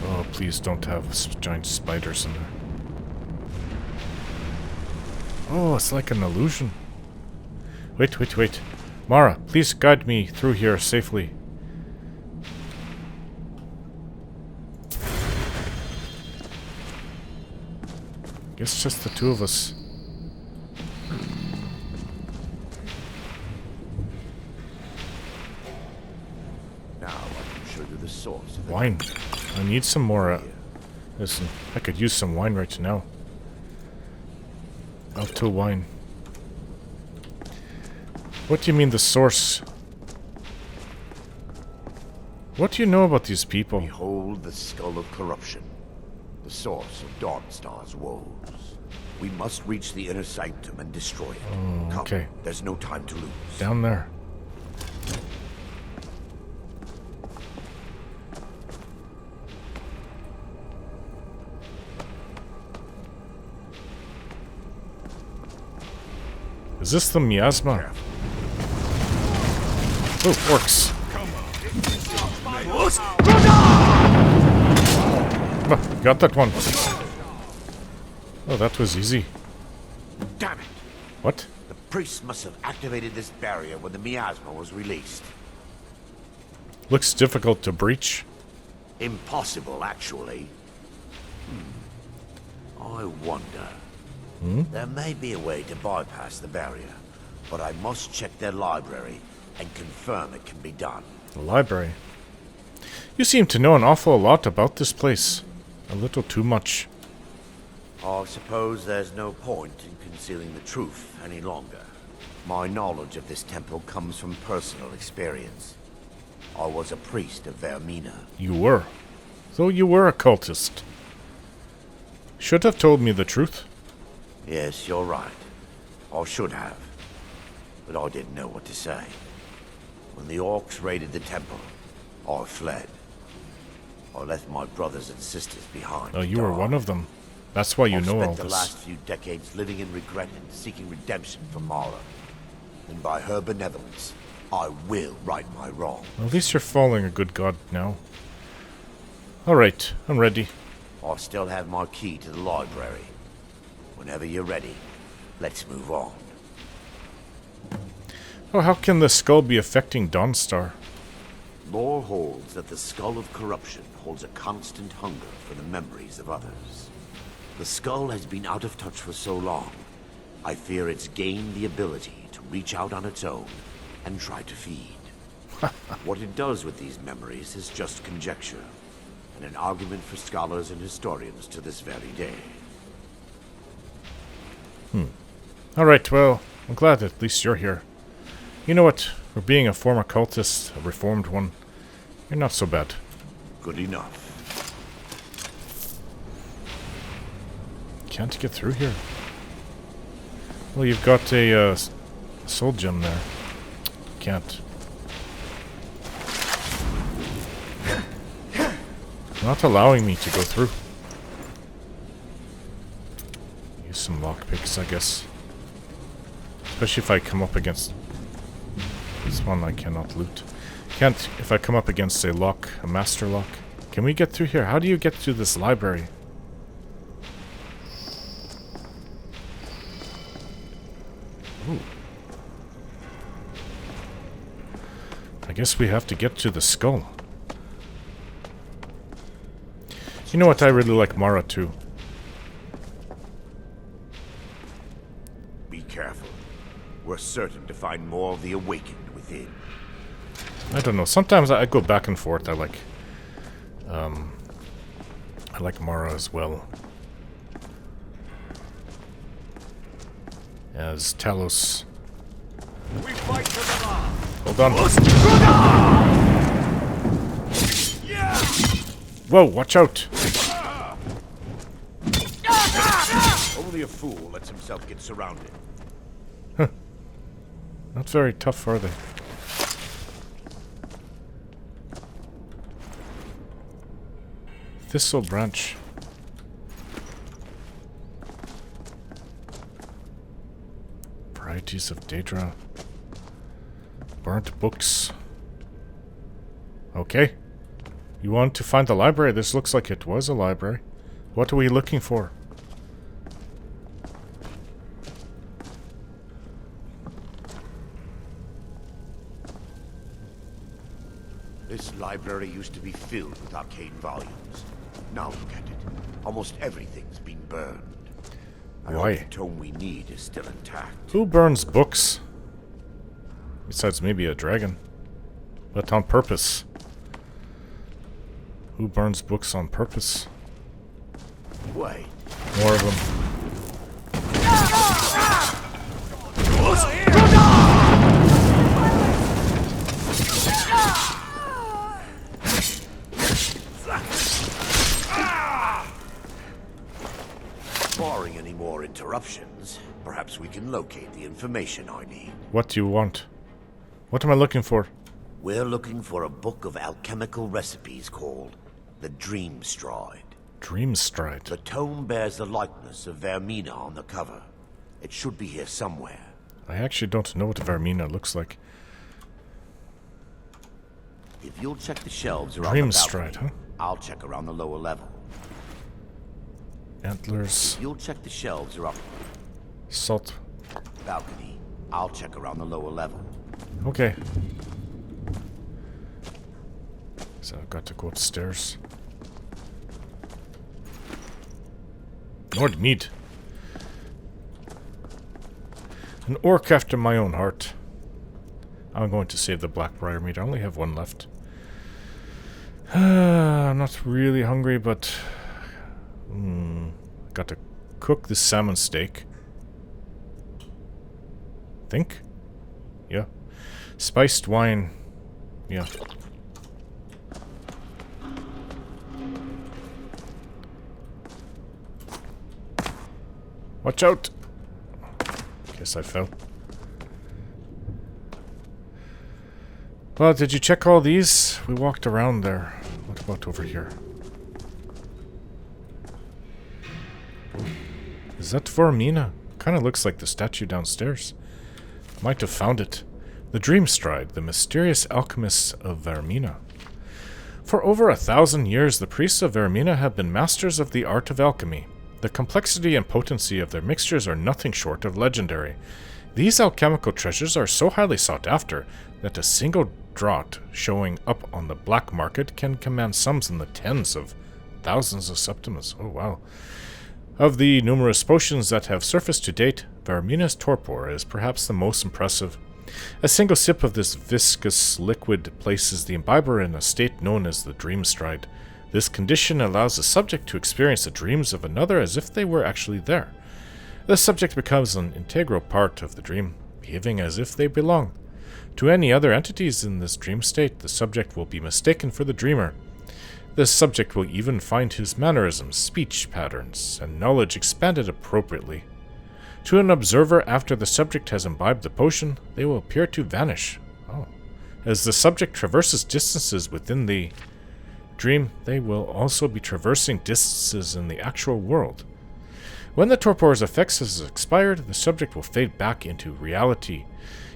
Oh, please don't have giant spiders in there. Oh, it's like an illusion. Wait, wait, wait. Mara, please guide me through here safely. Guess just the two of us. Now I can show you the source of the Wine. I need some more. Listen, I could use some wine right now. Up to wine. What do you mean the source? What do you know about these people? Behold the skull of corruption, the source of Dawnstar's woes. We must reach the inner sanctum and destroy it. Oh, Come, okay. there's no time to lose. Down there. Is this the miasma? Oh, orcs. Oh, got that one. Oh, that was easy. Damn it! What? The priests must have activated this barrier when the miasma was released. Looks difficult to breach. Impossible, actually. I wonder. There may be a way to bypass the barrier, but I must check their library and confirm it can be done. The library. You seem to know an awful lot about this place. A little too much. I suppose there's no point in concealing the truth any longer. My knowledge of this temple comes from personal experience. I was a priest of Vermina. You were. So you were a cultist. Should have told me the truth. Yes, you're right. I should have. But I didn't know what to say. When the orcs raided the temple, I fled. I left my brothers and sisters behind. Oh, you were one of them. That's why you know all I've spent the this. last few decades living in regret and seeking redemption from Mara. And by her benevolence, I will right my wrong. Well, at least you're following a good god now. Alright, I'm ready. I still have my key to the library. Whenever you're ready, let's move on. Oh, how can the skull be affecting Dawnstar? Lore holds that the skull of corruption holds a constant hunger for the memories of others. The skull has been out of touch for so long, I fear it's gained the ability to reach out on its own and try to feed. What it does with these memories is just conjecture, and an argument for scholars and historians to this very day. Alright, well, I'm glad at least you're here. You know what? For being a former cultist, a reformed one, you're not so bad. Good enough. Can't get through here. Well, you've got a soul gem there. Can't. Not allowing me to go through. Use some lockpicks, I guess. Especially if I come up against this one I cannot loot. Can't if I come up against a lock, a master lock. Can we get through here? How do you get to this library? Ooh. I guess we have to get to the skull. You know what? I really like Mara too. Be careful. We're certain to find more of the awakened within. I don't know. Sometimes I go back and forth. I like Mara as well. As Talos. We fight to the last. Hold on. Whoa, watch out. Only a fool lets himself get surrounded. Huh. Not very tough, are they? Thistle branch. Varieties of Daedra. Burnt books. Okay. You want to find the library? This looks like it was a library. What are we looking for? This library used to be filled with arcane volumes. Now look at it. Almost everything's been burned. Why? The tome we need is still intact. Who burns books? Besides maybe a dragon. But on purpose. Who burns books on purpose? Wait. More of them. Barring any more interruptions, perhaps we can locate the information I need. What do you want? What am I looking for? We're looking for a book of alchemical recipes called the Dream Stride. Dream Stride? The tome bears the likeness of Vermina on the cover. It should be here somewhere. I actually don't know what Vermina looks like. If you'll check the shelves around Dream the balcony, Stride, huh? I'll check around the lower level. Antlers. If you'll check the shelves around Salt. balcony, I'll check around the lower level. Okay. So I've got to go upstairs. Lord mead. An orc after my own heart. I'm going to save the Blackbriar meat. I only have one left. I'm not really hungry, but got to cook the salmon steak. Think? Yeah. Spiced wine. Yeah. Watch out! Guess I fell. Well, did you check all these? We walked around there. What about over here? Is that Vormina? Kind of looks like the statue downstairs. Might have found it. The Dreamstride, the mysterious alchemists of Vermina. For over 1,000 years, the priests of Vermina have been masters of the art of alchemy. The complexity and potency of their mixtures are nothing short of legendary. These alchemical treasures are so highly sought after that a single draught showing up on the black market can command sums in the tens of thousands of septimus. Oh, wow. Of the numerous potions that have surfaced to date, Vermina's torpor is perhaps the most impressive. A single sip of this viscous liquid places the imbiber in a state known as the Dreamstride. This condition allows the subject to experience the dreams of another as if they were actually there. The subject becomes an integral part of the dream, behaving as if they belong. To any other entities in this dream state, the subject will be mistaken for the dreamer. The subject will even find his mannerisms, speech patterns, and knowledge expanded appropriately. To an observer, after the subject has imbibed the potion, they will appear to vanish. Oh. As the subject traverses distances within the dream, they will also be traversing distances in the actual world. When the torpor's effects has expired, the subject will fade back into reality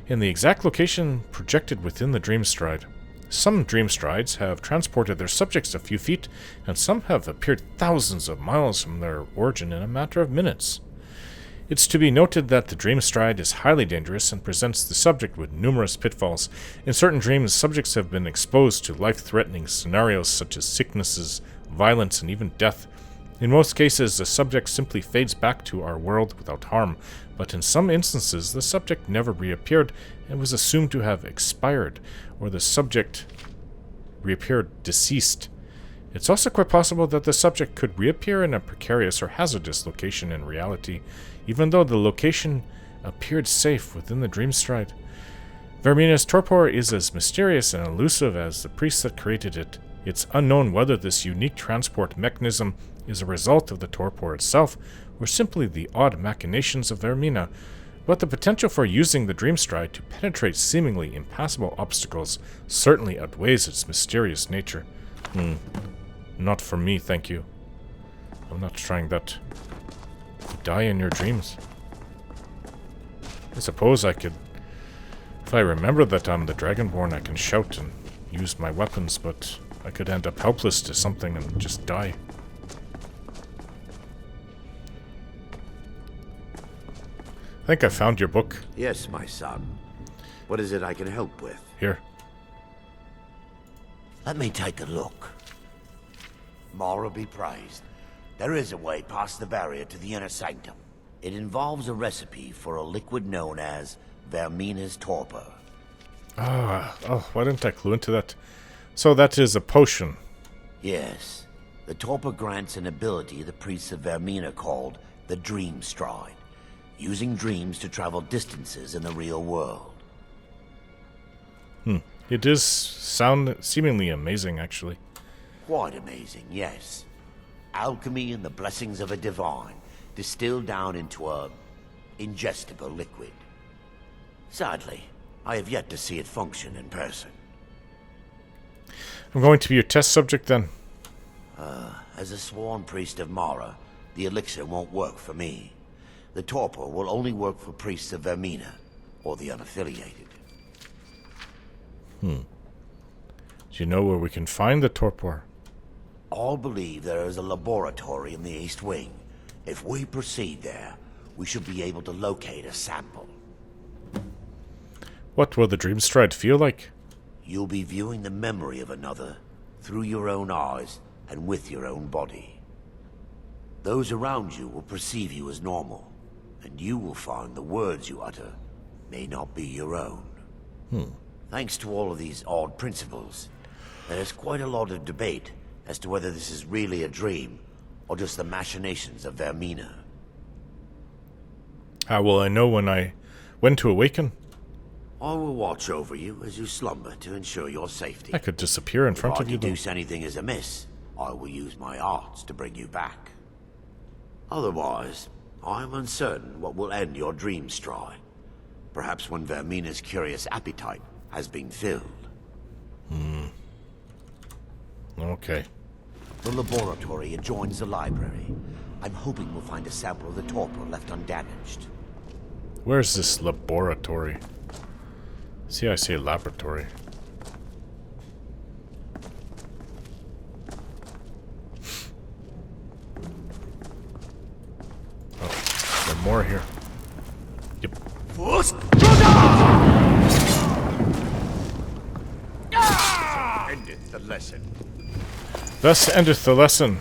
in the exact location projected within the Dreamstride. Some Dreamstrides have transported their subjects a few feet, and some have appeared thousands of miles from their origin in a matter of minutes. It's to be noted that the Dreamstride is highly dangerous and presents the subject with numerous pitfalls. In certain dreams, subjects have been exposed to life-threatening scenarios such as sicknesses, violence, and even death. In most cases, the subject simply fades back to our world without harm, but in some instances, the subject never reappeared and was assumed to have expired, or the subject reappeared deceased. It's also quite possible that the subject could reappear in a precarious or hazardous location in reality, even though the location appeared safe within the Dreamstride. Vermina's torpor is as mysterious and elusive as the priests that created it. It's unknown whether this unique transport mechanism is a result of the torpor itself, or simply the odd machinations of Vermina, but the potential for using the Dreamstride to penetrate seemingly impassable obstacles certainly outweighs its mysterious nature. Not for me, thank you. I'm not trying that. You die in your dreams. I suppose I could... If I remember that I'm the Dragonborn, I can shout and use my weapons, but I could end up helpless to something and just die. I think I found your book. Yes, my son. What is it I can help with? Here. Let me take a look. Mara be praised. There is a way past the barrier to the inner sanctum. It involves a recipe for a liquid known as Vermina's torpor. Why didn't I clue into that? So that is a potion. Yes. The torpor grants an ability the priests of Vermina called the Dreamstride, using dreams to travel distances in the real world. It does sound seemingly amazing, actually. Quite amazing, yes. Alchemy and the blessings of a divine, distilled down into a ingestible liquid. Sadly, I have yet to see it function in person. I'm going to be your test subject then. As a sworn priest of Mara, the elixir won't work for me. The torpor will only work for priests of Vermina, or the unaffiliated. Do you know where we can find the torpor? All believe there is a laboratory in the East Wing. If we proceed there, we should be able to locate a sample. What will the Dreamstride feel like? You'll be viewing the memory of another through your own eyes and with your own body. Those around you will perceive you as normal, and you will find the words you utter may not be your own. Thanks to all of these odd principles, there is quite a lot of debate as to whether this is really a dream or just the machinations of Vermina. How will I know when to awaken? I will watch over you as you slumber to ensure your safety. I could disappear in front of you, If I though. deduce anything is amiss, I will use my arts to bring you back. Otherwise, I am uncertain what will end your dream stride. Perhaps when Vermina's curious appetite has been filled. Okay. The laboratory adjoins the library. I'm hoping we'll find a sample of the torpor left undamaged. Where's this laboratory? See, I say laboratory. Oh, there are more here. Yep. Endeth the lesson. Thus endeth the lesson.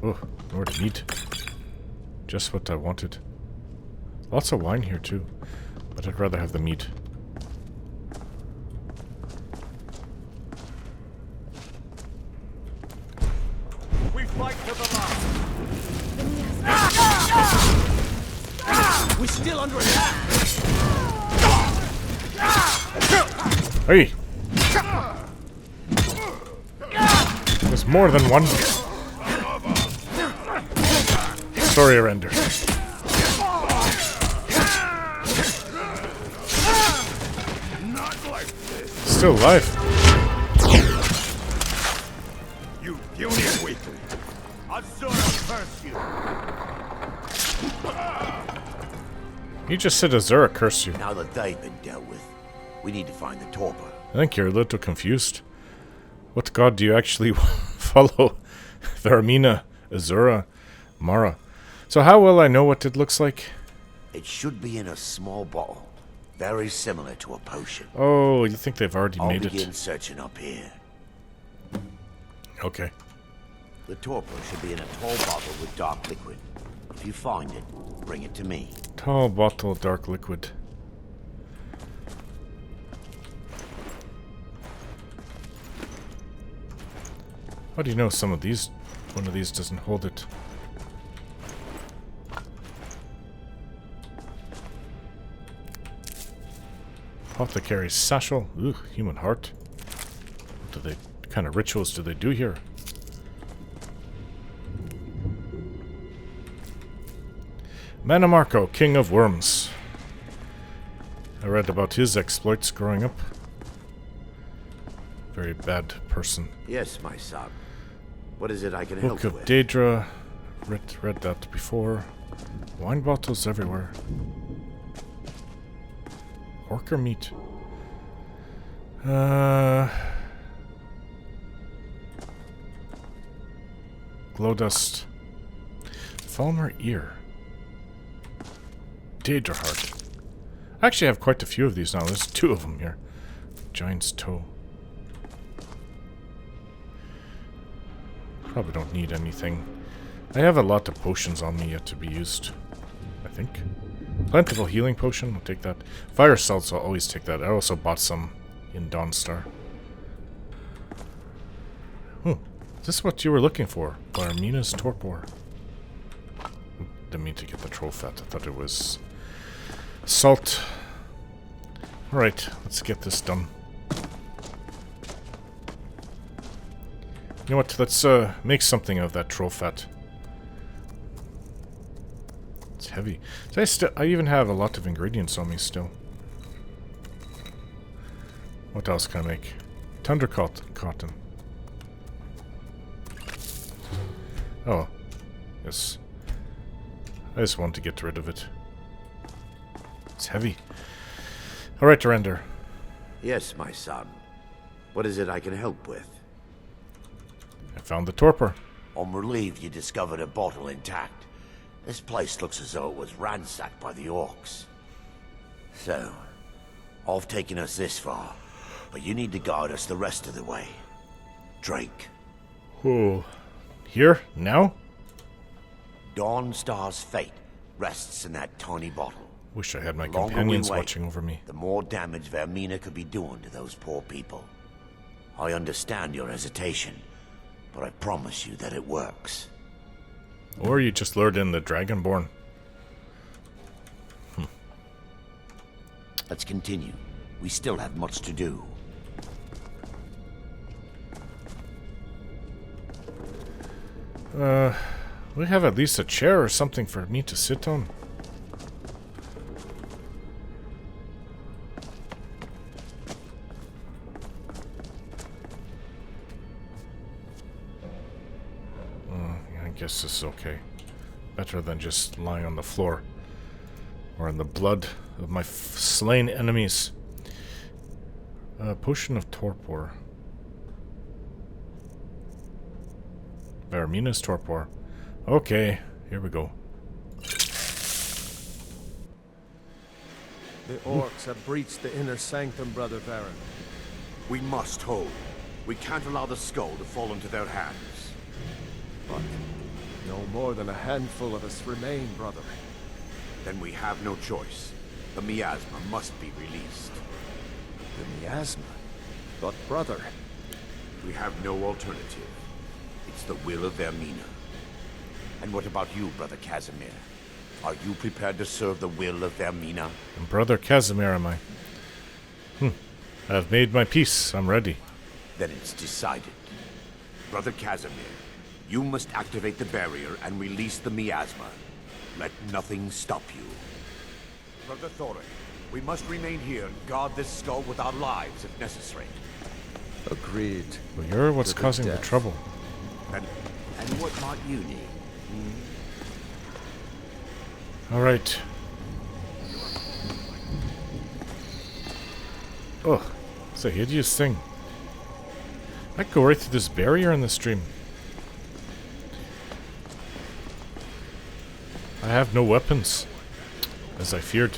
Oh, more meat. Just what I wanted. Lots of wine here too, but I'd rather have the meat. We fight to the last. We're still under attack. Hey! There's more than one. Sorry, Render. Not like this. Still alive. You puny weakling. Azura curse you. You just said Azura curse you. Now that they've been dealt with, we need to find the torpor. I think you're a little confused. What god do you actually follow? Vermina, Azura, Mara. So how will I know what it looks like? It should be in a small bottle, very similar to a potion. Oh, you think they've already made I'll begin it? searching up here. Okay. The torpor should be in a tall bottle with dark liquid. If you find it, bring it to me. Tall bottle, dark liquid. How do you know one of these doesn't hold it? Apothecary's satchel. Ooh, human heart. What kind of rituals do they do here? Manamarco, king of worms. I read about his exploits growing up. Very bad person. Yes, my son. What is it I can Book help of with? Daedra. Read that before. Wine bottles everywhere. Orca meat. Glow dust. Falmer ear. Daedra heart. I actually have quite a few of these now. There's 2 of them here. Giant's toe. Probably don't need anything. I have a lot of potions on me yet to be used. I think. Plentiful healing potion. I'll take that. Fire salts. I'll always take that. I also bought some in Dawnstar. Is this what you were looking for? Vermina's torpor. Didn't mean to get the troll fat. I thought it was salt. Alright, let's get this done. You know what? Let's make something of that troll fat. It's heavy. I even have a lot of ingredients on me still. What else can I make? Tundra cotton. Oh, yes. I just want to get rid of it. It's heavy. Alright, Render. Yes, my son. What is it I can help with? I found the torpor. I'm relieved you discovered a bottle intact. This place looks as though it was ransacked by the orcs. So, I've taken us this far, but you need to guide us the rest of the way. Drink. Oh. Here? Now? Dawnstar's fate rests in that tiny bottle. Wish I had my The longer we companions wait, watching over me. the more damage Vermina could be doing to those poor people. I understand your hesitation, but I promise you that it works. Or you just lured in the Dragonborn. Let's continue. We still have much to do. We have at least a chair or something for me to sit on. I guess this is okay. Better than just lying on the floor. Or in the blood of my slain enemies. Potion of torpor. Varamina's torpor. Okay, here we go. The orcs have breached the inner sanctum, Brother Varen. We must hold. We can't allow the skull to fall into their hands. But no more than a handful of us remain, brother. Then we have no choice. The miasma must be released. The miasma? But brother... We have no alternative. It's the will of Vermina. And what about you, Brother Casimir? Are you prepared to serve the will of Vermina? And Brother Casimir, am I? I've made my peace. I'm ready. Then it's decided. Brother Casimir, you must activate the barrier and release the miasma. Let nothing stop you. Brother Thoric, we must remain here and guard this skull with our lives if necessary. Agreed. Well, you're what's causing the trouble. And what might you need? Alright. Oh, it's a hideous thing. I could go right through this barrier in the stream. I have no weapons, as I feared.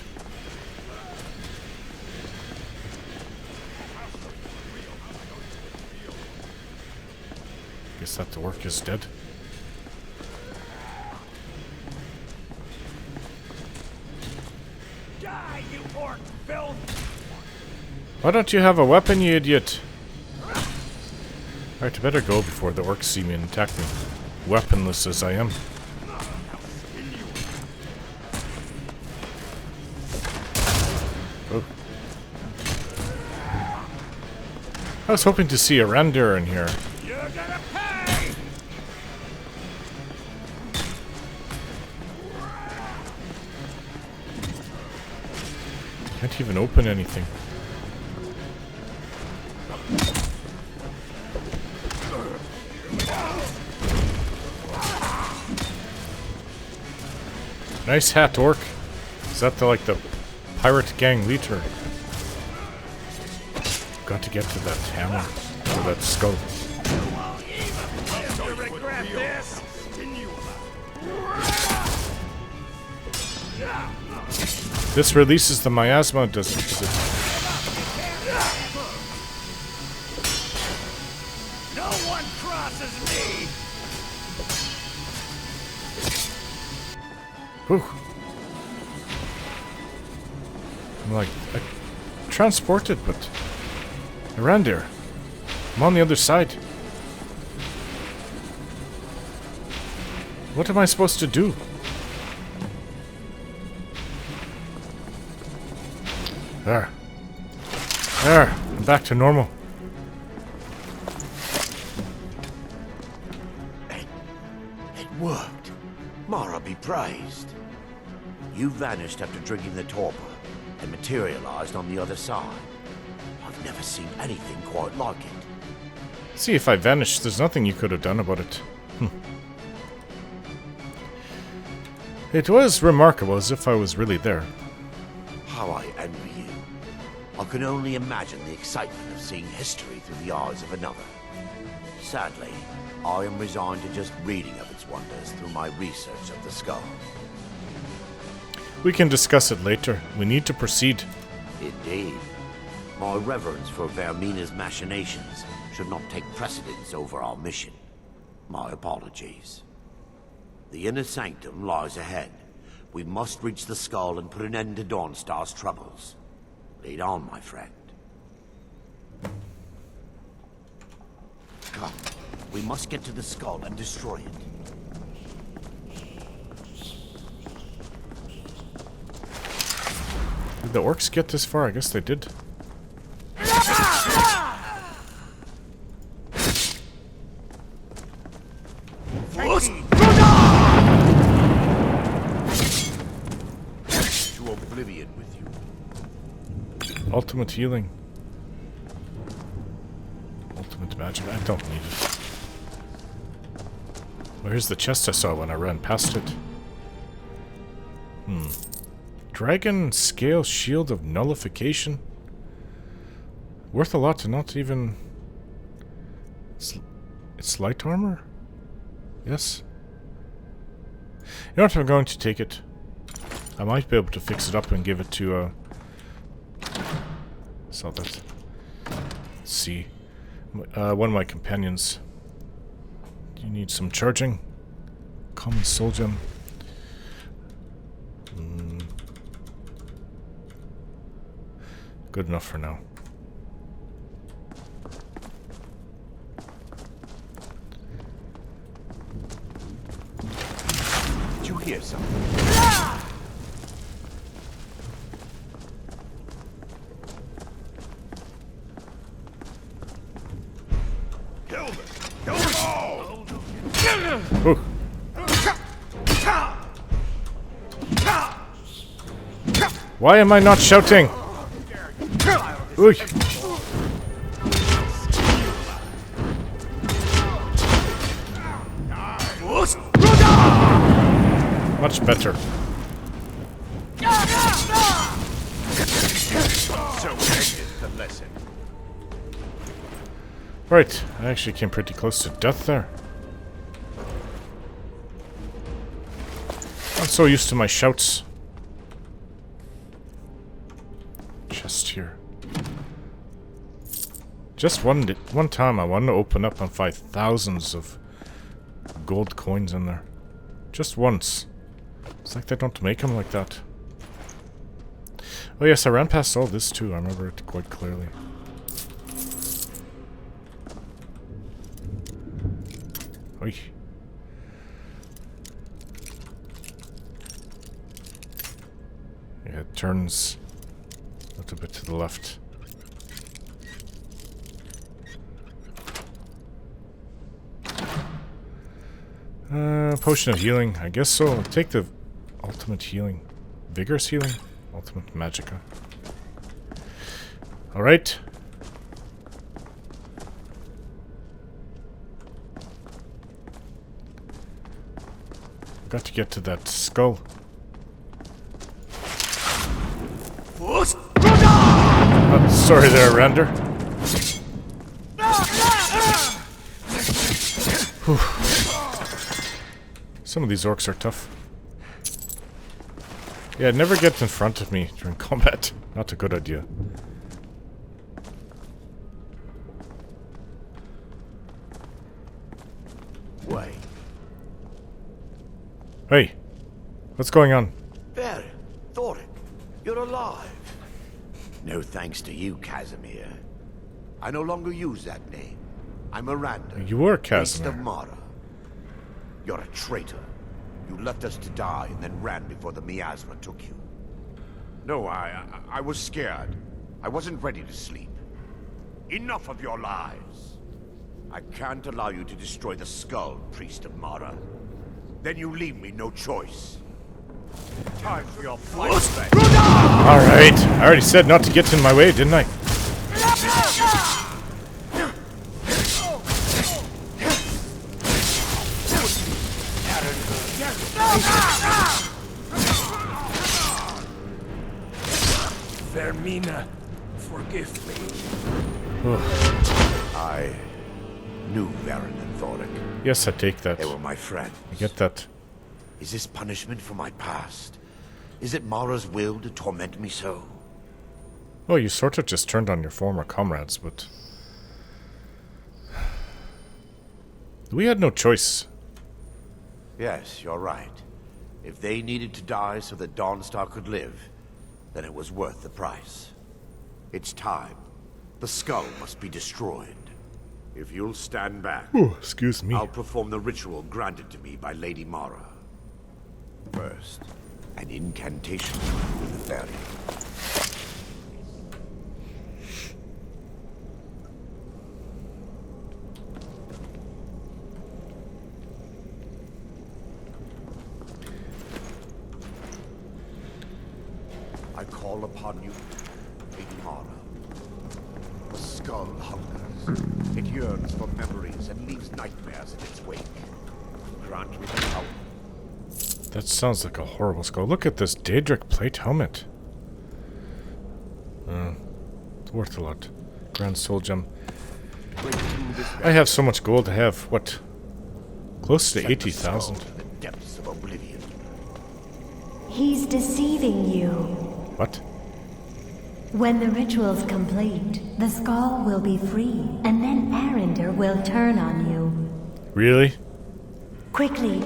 Guess that the orc is dead. Die, you orc filth! Why don't you have a weapon, you idiot? Alright, I better go before the orcs see me and attack me. Weaponless as I am. Oh. I was hoping to see a render in here. You're gonna pay! Can't even open anything. Nice hat, orc. Is that the pirate gang leader? Got to get to that hammer or that skull. You regret this? This releases the miasma, does it? No one crosses me! Whew. I'm like, transported, but around there. I'm on the other side. What am I supposed to do? There. There. I'm back to normal. It worked. Mara be praised. You vanished after drinking the torpor and materialized on the other side. I've never seen anything quite like it. See, if I vanished, there's nothing you could have done about it. It was remarkable, as if I was really there. How I envy you. I can only imagine the excitement of seeing history through the eyes of another. Sadly, I am resigned to just reading of its wonders through my research of the skull. We can discuss it later. We need to proceed. Indeed. My reverence for Vermina's machinations should not take precedence over our mission. My apologies. The inner sanctum lies ahead. We must reach the skull and put an end to Dawnstar's troubles. Lead on, my friend. Come, We must get to the skull and destroy it. Did the orcs get this far? I guess they did. To oblivion with you. Ultimate healing. Ultimate magic. I don't need it. Where's the chest I saw when I ran past it? Dragon Scale Shield of Nullification? Worth a lot to not even... It's light armor? Yes? You know what, I'm going to take it. I might be able to fix it up and give it to, saw that. Let's see. One of my companions. Do you need some charging? Common soul gem. Good enough for now. Did you hear something? Kill them! Kill them all! Ooh. Why am I not shouting? Ooh. Much better. So ended the lesson. Right, I actually came pretty close to death there. I'm so used to my shouts. Chest here. Just one time I wanted to open up and find thousands of gold coins in there. Just once. It's like they don't make them like that. Oh yes, I ran past all this too. I remember it quite clearly. Oy. Yeah, it turns a little bit to the left. Potion of healing. I guess so. I'll take the ultimate healing. Vigorous healing? Ultimate magicka. Alright. Got to get to that skull. Sorry there, Rander. Whew. Some of these orcs are tough. Yeah, never get in front of me during combat. Not a good idea. Wait. Hey, what's going on? Baron, Thoric, you're alive. No thanks to you, Casimir. I no longer use that name. I'm Miranda. You were Priest Casimir. of Mara. You're a traitor. You left us to die and then ran before the miasma took you. No, I was scared. I wasn't ready to sleep. Enough of your lies. I can't allow you to destroy the skull, Priest of Mara. Then you leave me no choice. Time for your fight. Alright, I already said not to get in my way, didn't I? Vermina, forgive me. I knew Baron and Thoric. Yes, I take that. They were my friends. I get that. Is this punishment for my past? Is it Mara's will to torment me so? Well, you sort of just turned on your former comrades, but... we had no choice. Yes, you're right. If they needed to die so that Dawnstar could live, then it was worth the price. It's time. The skull must be destroyed. If you'll stand back, excuse me. I'll perform the ritual granted to me by Lady Mara. First, an incantation with the fairy. I call upon you, Lady Mara. The skull hungers. It yearns for memories and leaves nightmares in its wake. Grant me the power. That sounds like a horrible skull. Look at this Daedric plate helmet. It's worth a lot. Grand Soul Gem. I have so much gold. I have, what? Close to 80,000. The depths of oblivion. He's deceiving you. What? When the ritual's complete, the skull will be free, and then Arender will turn on you. Really? Quickly,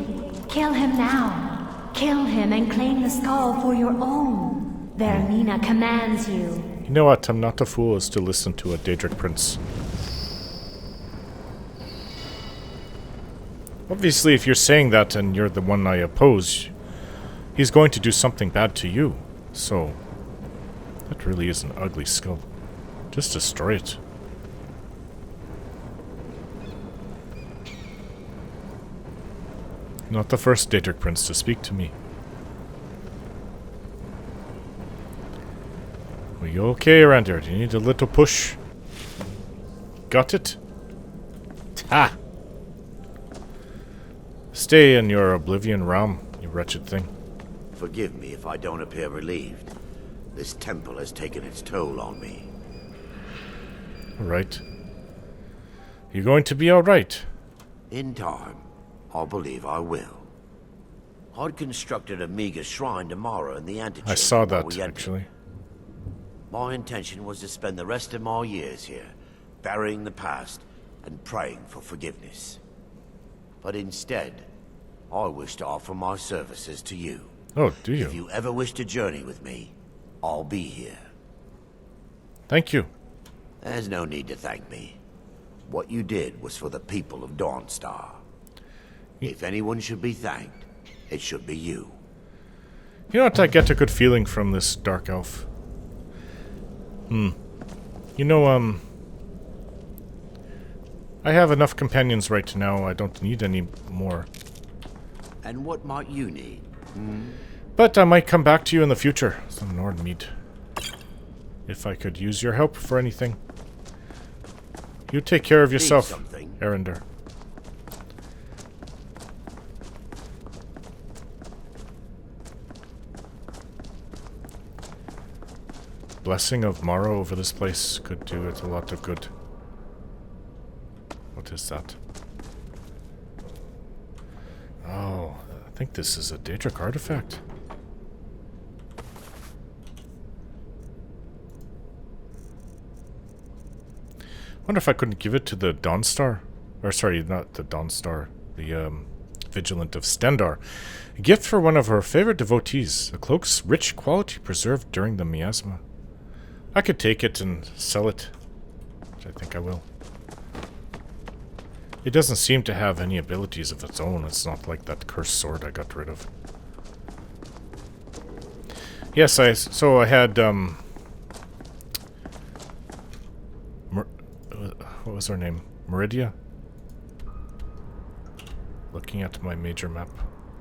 kill him now. Kill him and claim the skull for your own. Vermina commands you. You know what? I'm not a fool as to listen to a Daedric prince. Obviously, if you're saying that and you're the one I oppose, he's going to do something bad to you. So, that really is an ugly skull. Just destroy it. Not the first Daedric prince to speak to me. Are you okay around here? Do you need a little push? Got it? Ha! Stay in your oblivion realm, you wretched thing. Forgive me if I don't appear relieved. This temple has taken its toll on me. Alright. You're going to be alright. In time, I believe I will. I'd constructed a meager shrine to Mara in the antechamber. I saw before that, we entered. actually. My intention was to spend the rest of my years here, burying the past and praying for forgiveness. But instead, I wish to offer my services to you. Oh, do you? If you ever wish to journey with me, I'll be here. Thank you. There's no need to thank me. What you did was for the people of Dawnstar. If anyone should be thanked, it should be you. You know what? I get a good feeling from this dark elf. You know, I have enough companions right now. I don't need any more. And what might you need? But I might come back to you in the future. Some Nordmead. If I could use your help for anything. You take care of yourself, Arender. Blessing of Mara over this place could do it a lot of good. What is that? Oh, I think this is a Daedric artifact. Wonder if I couldn't give it to the Dawnstar, or sorry, not the Dawnstar, the Vigilant of Stendarr. A gift for one of her favorite devotees. A cloak's rich quality preserved during the miasma. I could take it and sell it, which I think I will. It doesn't seem to have any abilities of its own. It's not like that cursed sword I got rid of. Yes, I had, what was her name? Meridia? Looking at my major map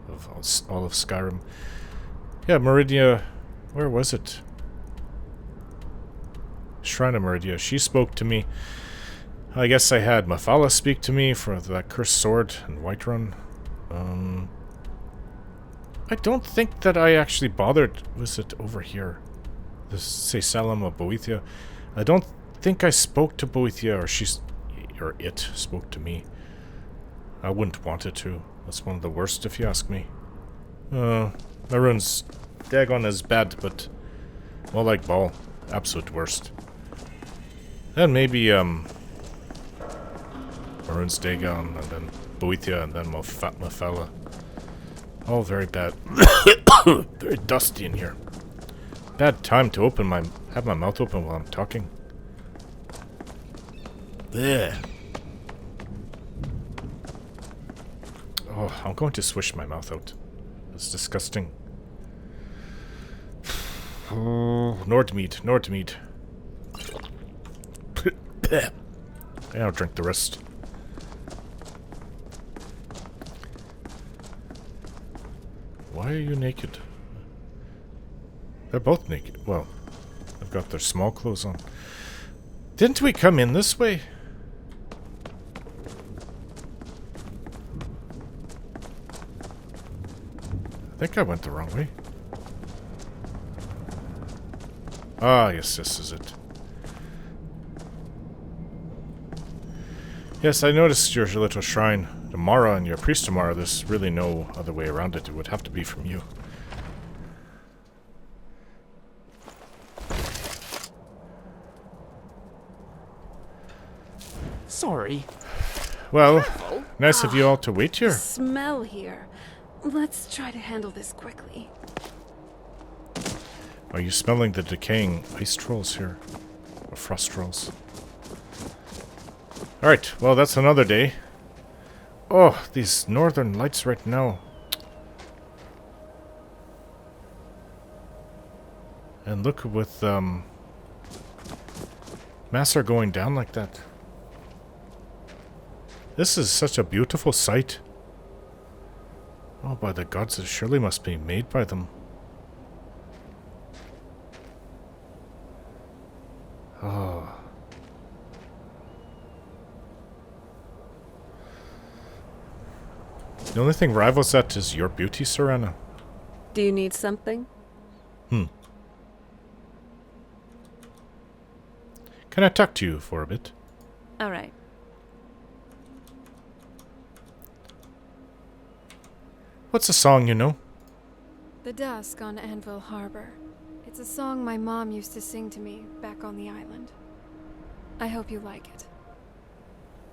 of all of Skyrim. Yeah, Meridia, where was it? Shrine of Meridia. She spoke to me. I guess I had Mephala speak to me for that cursed sword and Whiterun. I don't think that I actually bothered. Was it over here? This say Salam of Boethia. I don't think I spoke to Boethia, or it spoke to me. I wouldn't want it to. That's one of the worst, if you ask me. My rune's daggone as bad, but more like ball. Absolute worst. Then maybe Maroon's Dagon, and then Boethia, and then Mephala. All very bad. Very dusty in here. Bad time to have my mouth open while I'm talking. Blech. Oh, I'm going to swish my mouth out. It's disgusting. Oh, Nordmead, Nordmead. Yeah, I'll drink the rest. Why are you naked? They're both naked. Well, they've got their small clothes on. Didn't we come in this way? I think I went the wrong way. Ah, yes, this is it. Yes, I noticed your little shrine. Tamara and your priest Tamara, there's really no other way around it. It would have to be from you. Sorry. Well, nice of you all to wait here. Smell here. Let's try to handle this quickly. Are you smelling the decaying ice trolls here? Or frost trolls? Alright, well that's another day. Oh, these northern lights right now. And look with Master going down like that. This is such a beautiful sight. Oh, by the gods, it surely must be made by them. Oh. The only thing rivals that is your beauty, Serena. Do you need something? Can I talk to you for a bit? All right. What's a song you know? The Dusk on Anvil Harbor. It's a song my mom used to sing to me back on the island. I hope you like it.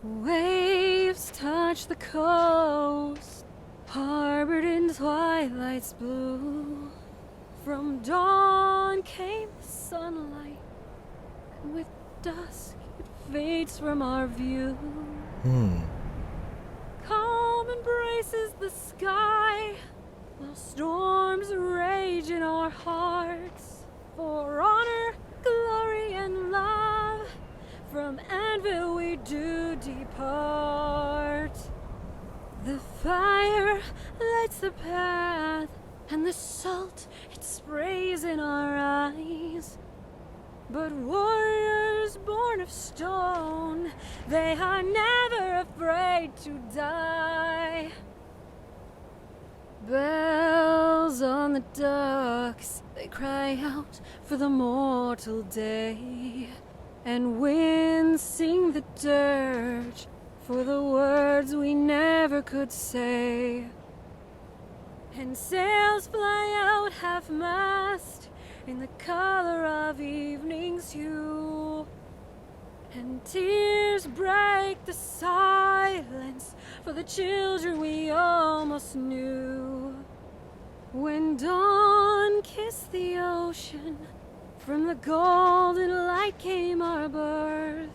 Waves touch the coast, harbored in twilight's blue. From dawn came the sunlight, and with dusk it fades from our view. Calm embraces the sky, while storms rage in our hearts. For honor, glory, and love, from Anvil we do depart. The fire lights the path, and the salt, it sprays in our eyes. But warriors born of stone, they are never afraid to die. Bells on the docks, they cry out for the mortal day. And winds sing the dirge for the words we never could say. And sails fly out half-mast in the color of evening's hue. And tears break the silence for the children we almost knew. When dawn kissed the ocean, from the golden light came our birth.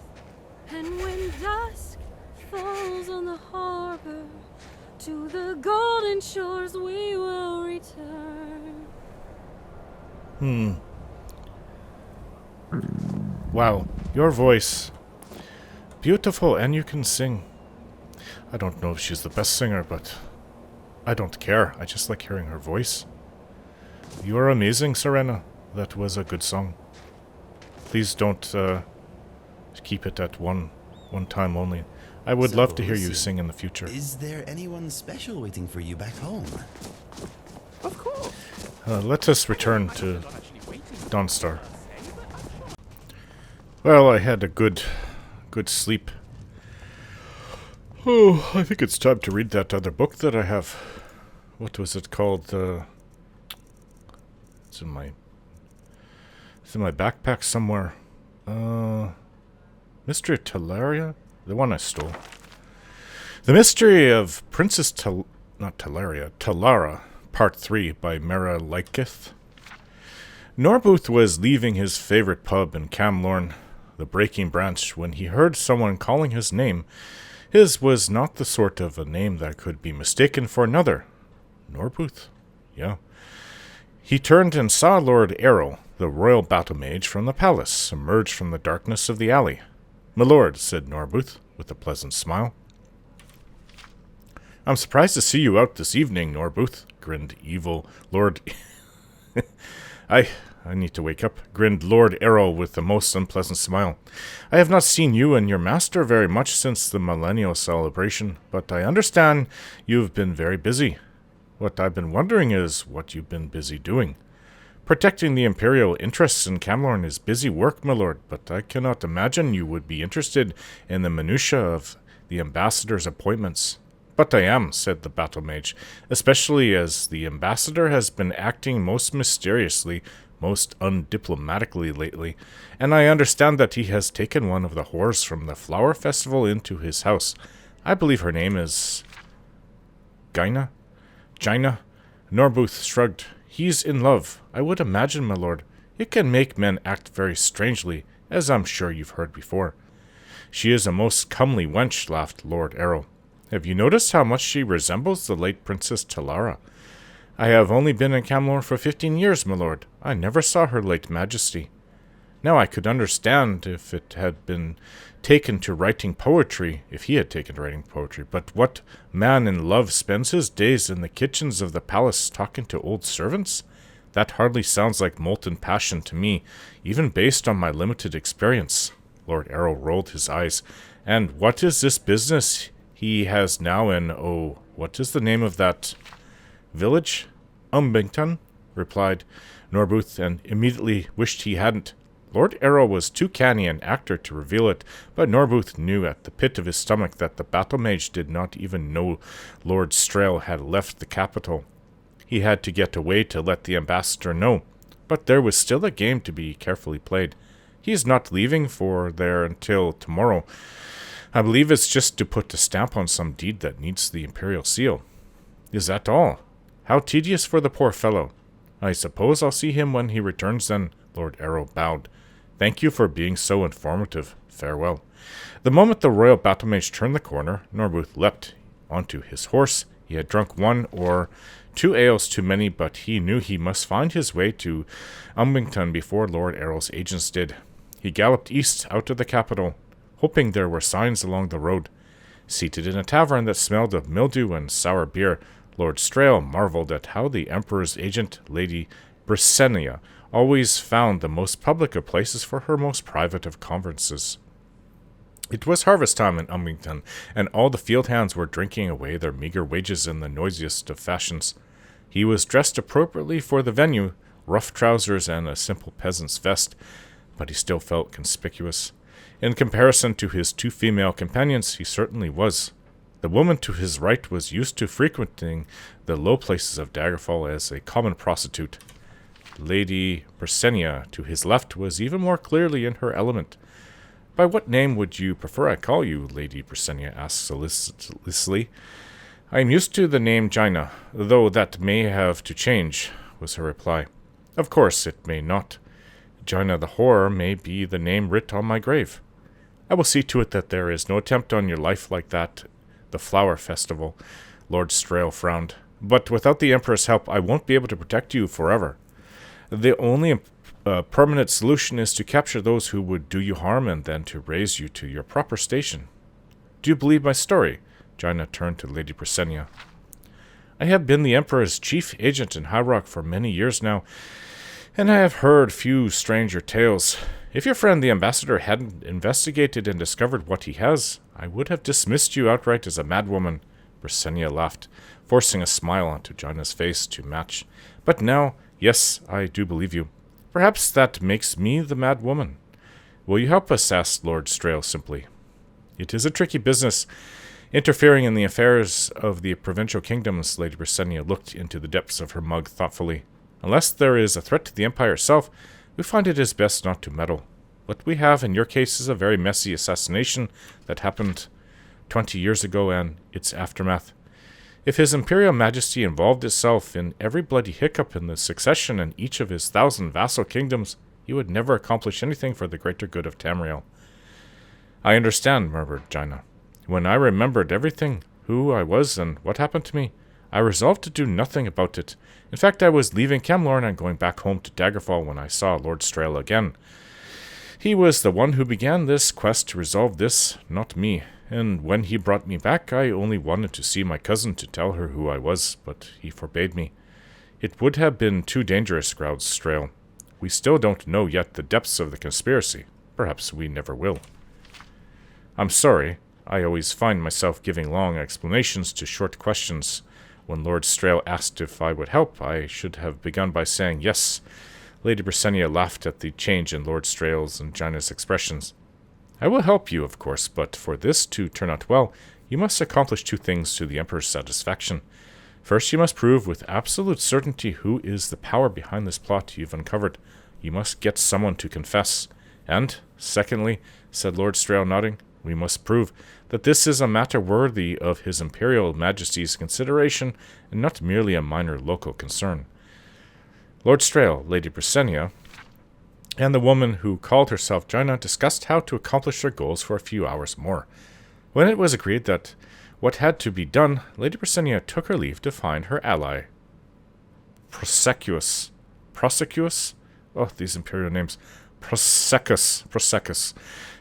And when dusk falls on the harbor, to the golden shores we will return. Wow, your voice. Beautiful, and you can sing. I don't know if she's the best singer, but I don't care. I just like hearing her voice. You are amazing, Serena. That was a good song. Please don't keep it at one time only. I would love to hear you sing in the future. Is there anyone special waiting for you back home? Of course. Let us return to Dawnstar. Well, I had a good sleep. Oh, I think it's time to read that other book that I have. What was it called? It's in my backpack somewhere. Mystery of Teleria? The one I stole. The Mystery of Princess Talara, Part 3 by Mara Lyketh. Norbooth was leaving his favorite pub in Camlorn, the Breaking Branch, when he heard someone calling his name His was not the sort of a name that could be mistaken for another. Norbuth? Yeah. He turned and saw Lord Errol, the royal battle mage from the palace, emerge from the darkness of the alley. "My lord," said Norbuth, with a pleasant smile. "I'm surprised to see you out this evening, Norbuth," grinned evil Lord... I need to wake up, grinned Lord Errol with a most unpleasant smile. "I have not seen you and your master very much since the millennial celebration, but I understand you've been very busy. What I've been wondering is what you've been busy doing. Protecting the Imperial interests in Camlorn is busy work, my lord, but I cannot imagine you would be interested in the minutiae of the ambassador's appointments." "But I am," said the battle mage, "especially as the ambassador has been acting most mysteriously, most undiplomatically lately, and I understand that he has taken one of the whores from the flower festival into his house. I believe her name is... Gina? Norbuth shrugged. "He's in love, I would imagine, my lord. It can make men act very strangely, as I'm sure you've heard before." "She is a most comely wench," laughed Lord Errol. "Have you noticed how much she resembles the late Princess Talara? I have only been in Camlorn for 15 years, my lord. I never saw her late majesty. Now I could understand if it had been taken to writing poetry, but what man in love spends his days in the kitchens of the palace talking to old servants? That hardly sounds like molten passion to me, even based on my limited experience." Lord Errol rolled his eyes. "And what is this business he has now in, what is the name of that village?" "Umbington," replied Norbuth, and immediately wished he hadn't. Lord Errol was too canny an actor to reveal it, but Norbuth knew at the pit of his stomach that the battle mage did not even know Lord Strail had left the capital. He had to get away to let the ambassador know, but there was still a game to be carefully played. He is not leaving for there until tomorrow. I believe it's just to put a stamp on some deed that needs the imperial seal." "Is that all? How tedious for the poor fellow. I suppose I'll see him when he returns then." Lord Errol bowed. "Thank you for being so informative. Farewell." The moment the royal battle mage turned the corner, Norbuth leapt onto his horse. He had drunk 1 or 2 ales too many, but he knew he must find his way to Umbington before Lord Errol's agents did. He galloped east out of the capital, hoping there were signs along the road. Seated in a tavern that smelled of mildew and sour beer, Lord Strail marveled at how the Emperor's agent, Lady Brisenia, always found the most public of places for her most private of conferences. It was harvest time in Umbington, and all the field hands were drinking away their meager wages in the noisiest of fashions. He was dressed appropriately for the venue, rough trousers and a simple peasant's vest, but he still felt conspicuous. In comparison to his 2 female companions, he certainly was. The woman to his right was used to frequenting the low places of Daggerfall as a common prostitute. Lady Brisenia, to his left, was even more clearly in her element. "By what name would you prefer I call you?" Lady Brisenia asked solicitously. "I am used to the name Gina, though that may have to change," was her reply. "Of course it may not. Gina the whore may be the name writ on my grave. I will see to it that there is no attempt on your life like that, the flower festival." Lord Strail frowned. "But without the Emperor's help, I won't be able to protect you forever. The only permanent solution is to capture those who would do you harm and then to raise you to your proper station. Do you believe my story?" Gina turned to Lady Brisenia. "I have been the Emperor's chief agent in High Rock for many years now, and I have heard few stranger tales. If your friend the ambassador hadn't investigated and discovered what he has, I would have dismissed you outright as a madwoman." Brisenia laughed, forcing a smile onto Gina's face to match. "But now, yes, I do believe you. Perhaps that makes me the mad woman. Will you help us?" asked Lord Strail simply. "It is a tricky business, interfering in the affairs of the provincial kingdoms." Lady Brisenia looked into the depths of her mug thoughtfully. "Unless there is a threat to the Empire itself, we find it is best not to meddle. What we have in your case is a very messy assassination that happened 20 years ago and its aftermath. If His Imperial Majesty involved itself in every bloody hiccup in the succession in each of his 1,000 vassal kingdoms, he would never accomplish anything for the greater good of Tamriel." "I understand," murmured Gina. When I remembered everything, who I was and what happened to me, I resolved to do nothing about it. In fact, I was leaving Camlorn and going back home to Daggerfall when I saw Lord Strail again. He was the one who began this quest to resolve this, not me. And when he brought me back, I only wanted to see my cousin to tell her who I was, but he forbade me. It would have been too dangerous, growled Strail. We still don't know yet the depths of the conspiracy. Perhaps we never will. I'm sorry. I always find myself giving long explanations to short questions. When Lord Strail asked if I would help, I should have begun by saying yes. Lady Bricennia laughed at the change in Lord Strail's and Gina's expressions. I will help you, of course, but for this to turn out well, you must accomplish two things to the Emperor's satisfaction. First, you must prove with absolute certainty who is the power behind this plot you've uncovered. You must get someone to confess. And, secondly, said Lord Strail, nodding, we must prove that this is a matter worthy of His Imperial Majesty's consideration and not merely a minor local concern. Lord Strail, Lady Bricennia, and the woman who called herself Gina discussed how to accomplish their goals for a few hours more. When it was agreed that what had to be done, Lady Bricennia took her leave to find her ally, Prosecus. Oh, these imperial names. Prosecus.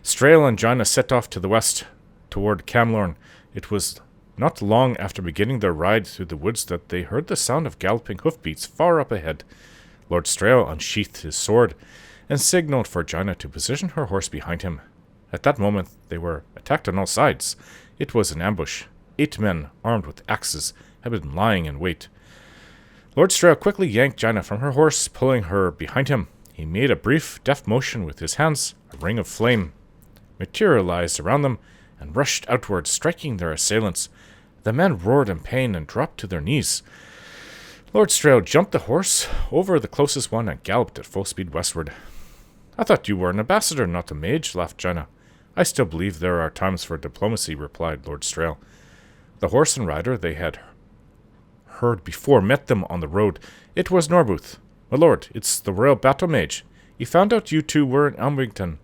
Strail and Gina set off to the west, toward Camlorn. It was not long after beginning their ride through the woods that they heard the sound of galloping hoofbeats far up ahead. Lord Strail unsheathed his sword and signaled for Gina to position her horse behind him. At that moment they were attacked on all sides. It was an ambush. 8 men, armed with axes, had been lying in wait. Lord Strail quickly yanked Gina from her horse, pulling her behind him. He made a brief, deft motion with his hands. A ring of flame materialized around them and rushed outward, striking their assailants. The men roared in pain and dropped to their knees. Lord Strail jumped the horse over the closest one and galloped at full speed westward. I thought you were an ambassador, not a mage, laughed Gina. I still believe there are times for diplomacy, replied Lord Strail. The horse and rider they had heard before met them on the road. It was Norbuth. My lord, it's the royal battle mage. He found out you two were in Elmington.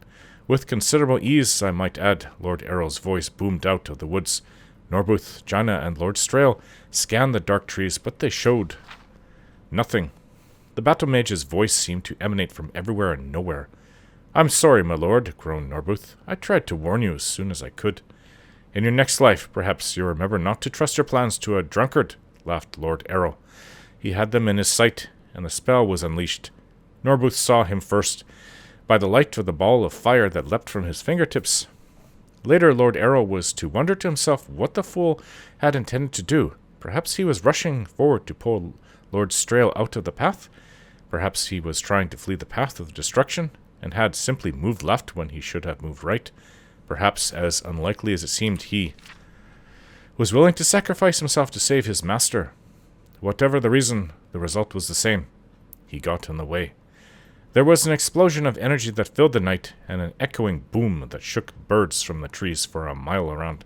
With considerable ease, I might add. Lord Errol's voice boomed out of the woods. Norbuth, Gina, and Lord Strail scanned the dark trees, but they showed nothing. The battle mage's voice seemed to emanate from everywhere and nowhere. I'm sorry, my lord, groaned Norbuth. I tried to warn you as soon as I could. In your next life, perhaps you'll remember not to trust your plans to a drunkard, laughed Lord Errol. He had them in his sight, and the spell was unleashed. Norbuth saw him first, by the light of the ball of fire that leapt from his fingertips. Later, Lord Errol was to wonder to himself what the fool had intended to do. Perhaps he was rushing forward to pull Lord Strail out of the path. Perhaps he was trying to flee the path of destruction, and had simply moved left when he should have moved right. Perhaps, as unlikely as it seemed, he was willing to sacrifice himself to save his master. Whatever the reason, the result was the same. He got in the way. There was an explosion of energy that filled the night, and an echoing boom that shook birds from the trees for a mile around.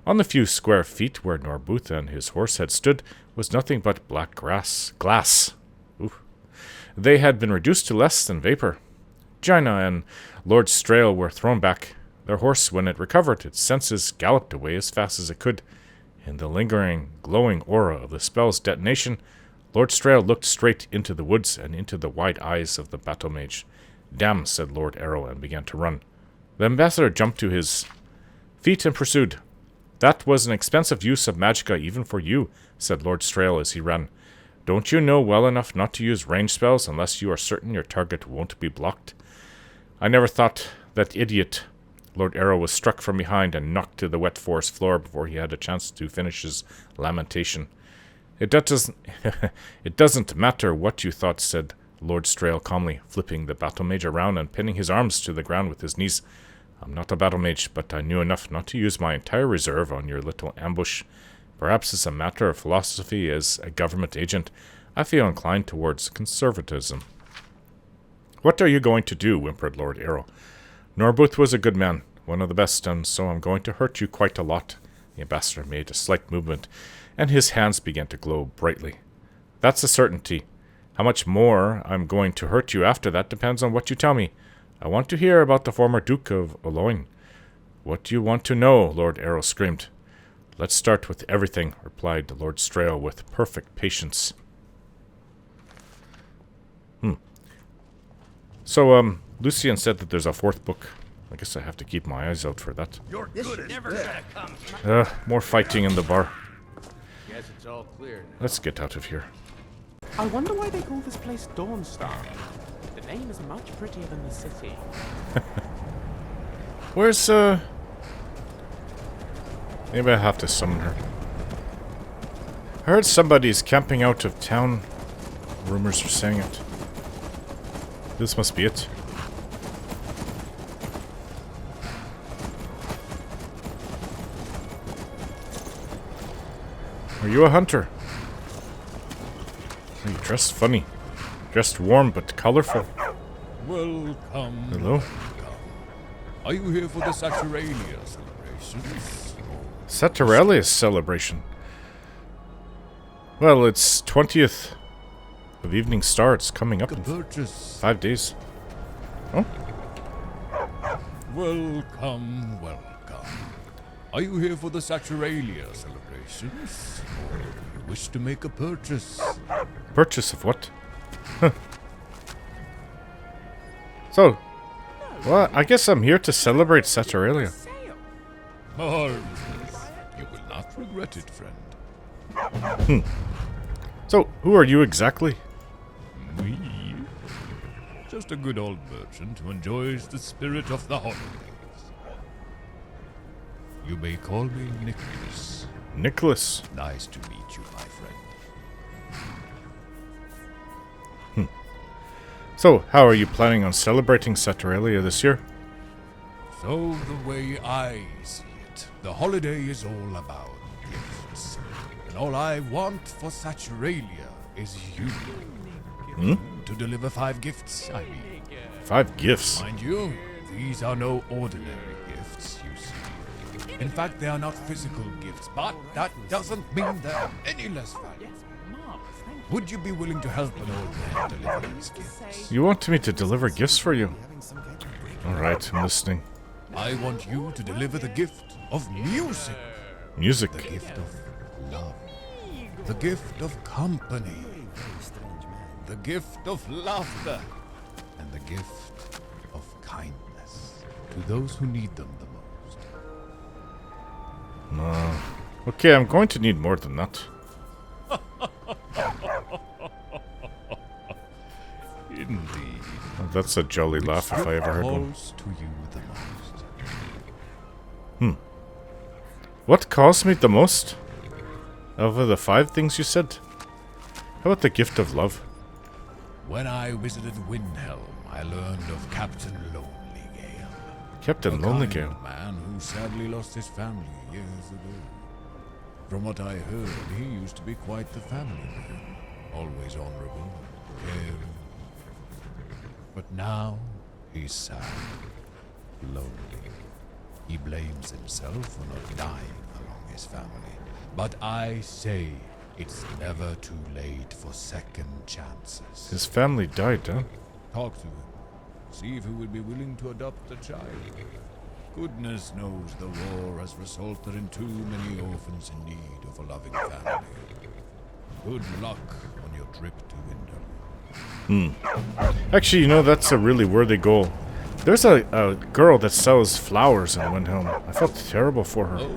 On the few square feet where Norbuth and his horse had stood was nothing but black glass. Oof. They had been reduced to less than vapor. Gina and Lord Strail were thrown back. Their horse, when it recovered its senses, galloped away as fast as it could. In the lingering, glowing aura of the spell's detonation, Lord Strail looked straight into the woods and into the wide eyes of the battle mage. Damn, said Lord Errol, and began to run. The ambassador jumped to his feet and pursued. That was an expensive use of magicka even for you, said Lord Strail as he ran. Don't you know well enough not to use range spells unless you are certain your target won't be blocked? I never thought that idiot. Lord Errol was struck from behind and knocked to the wet forest floor before he had a chance to finish his lamentation. It doesn't matter what you thought, said Lord Strail calmly, flipping the battle mage around and pinning his arms to the ground with his knees. I'm not a battle mage, but I knew enough not to use my entire reserve on your little ambush. Perhaps it's a matter of philosophy. As a government agent, I feel inclined towards conservatism. What are you going to do? Whimpered Lord Errol. Norbuth was a good man, one of the best, and so I'm going to hurt you quite a lot. The ambassador made a slight movement, and his hands began to glow brightly. That's a certainty. How much more I'm going to hurt you after that depends on what you tell me. I want to hear about the former Duke of Oloin. What do you want to know? Lord Arrow screamed. Let's start with everything, replied Lord Strail with perfect patience. So, Lucian said that there's a 4th book. I guess I have to keep my eyes out for that. More fighting in the bar. Guess it's all clear now. Let's get out of here. I wonder why they call this place Dawnstar. The name is much prettier than the city. Where's, maybe I have to summon her. I heard somebody's camping out of town. Rumors are saying it. This must be it. Are you a hunter? Are you dressed funny? Dressed warm but colorful. Welcome. Hello? Are you here for the Saturalia celebrations? Saturalia celebration? Well, it's 20th of Evening Star. It's coming up in 5 days. Oh? Welcome, welcome. Are you here for the Saturalia celebrations? Or do you wish to make a purchase? Purchase of what? So, well, I guess I'm here to celebrate Saturalia. Marvelous. You will not regret it, friend. So, who are you exactly? Me? Just a good old merchant who enjoys the spirit of the holidays. You may call me Nicholas. Nicholas. Nice to meet you, my friend. So, how are you planning on celebrating Saturalia this year? So, the way I see it, the holiday is all about gifts. And all I want for Saturalia is you. To deliver 5 gifts, I mean. 5 gifts? Mind you, these are no ordinary gifts, you see. In fact, they are not physical gifts, but that doesn't mean they're any less valuable. Would you be willing to help an old man deliver these gifts? You want me to deliver gifts for you? Alright, I'm listening. I want you to deliver the gift of music. Music? The gift of love. The gift of company. The gift of laughter. And the gift of kindness to those who need them the most. Okay, I'm going to need more than that. Indeed. Oh, that's a jolly laugh if I ever heard one. Calls to you the most. What calls me the most? Of the 5 things you said? How about the gift of love? When I visited Windhelm, I learned of Captain Lonelygale. Captain Lonelygale? A man who sadly lost his family years ago. From what I heard, he used to be quite the family man. Always honorable, caring. But now, he's sad, lonely. He blames himself for not dying along his family. But I say, it's never too late for second chances. His family died, huh? Talk to him. See if he would be willing to adopt a child. Goodness knows the war has resulted in too many orphans in need of a loving family. Good luck on your trip to Windhelm. Actually, you know, that's a really worthy goal. There's a girl that sells flowers in Windhelm. I felt terrible for her. Oh,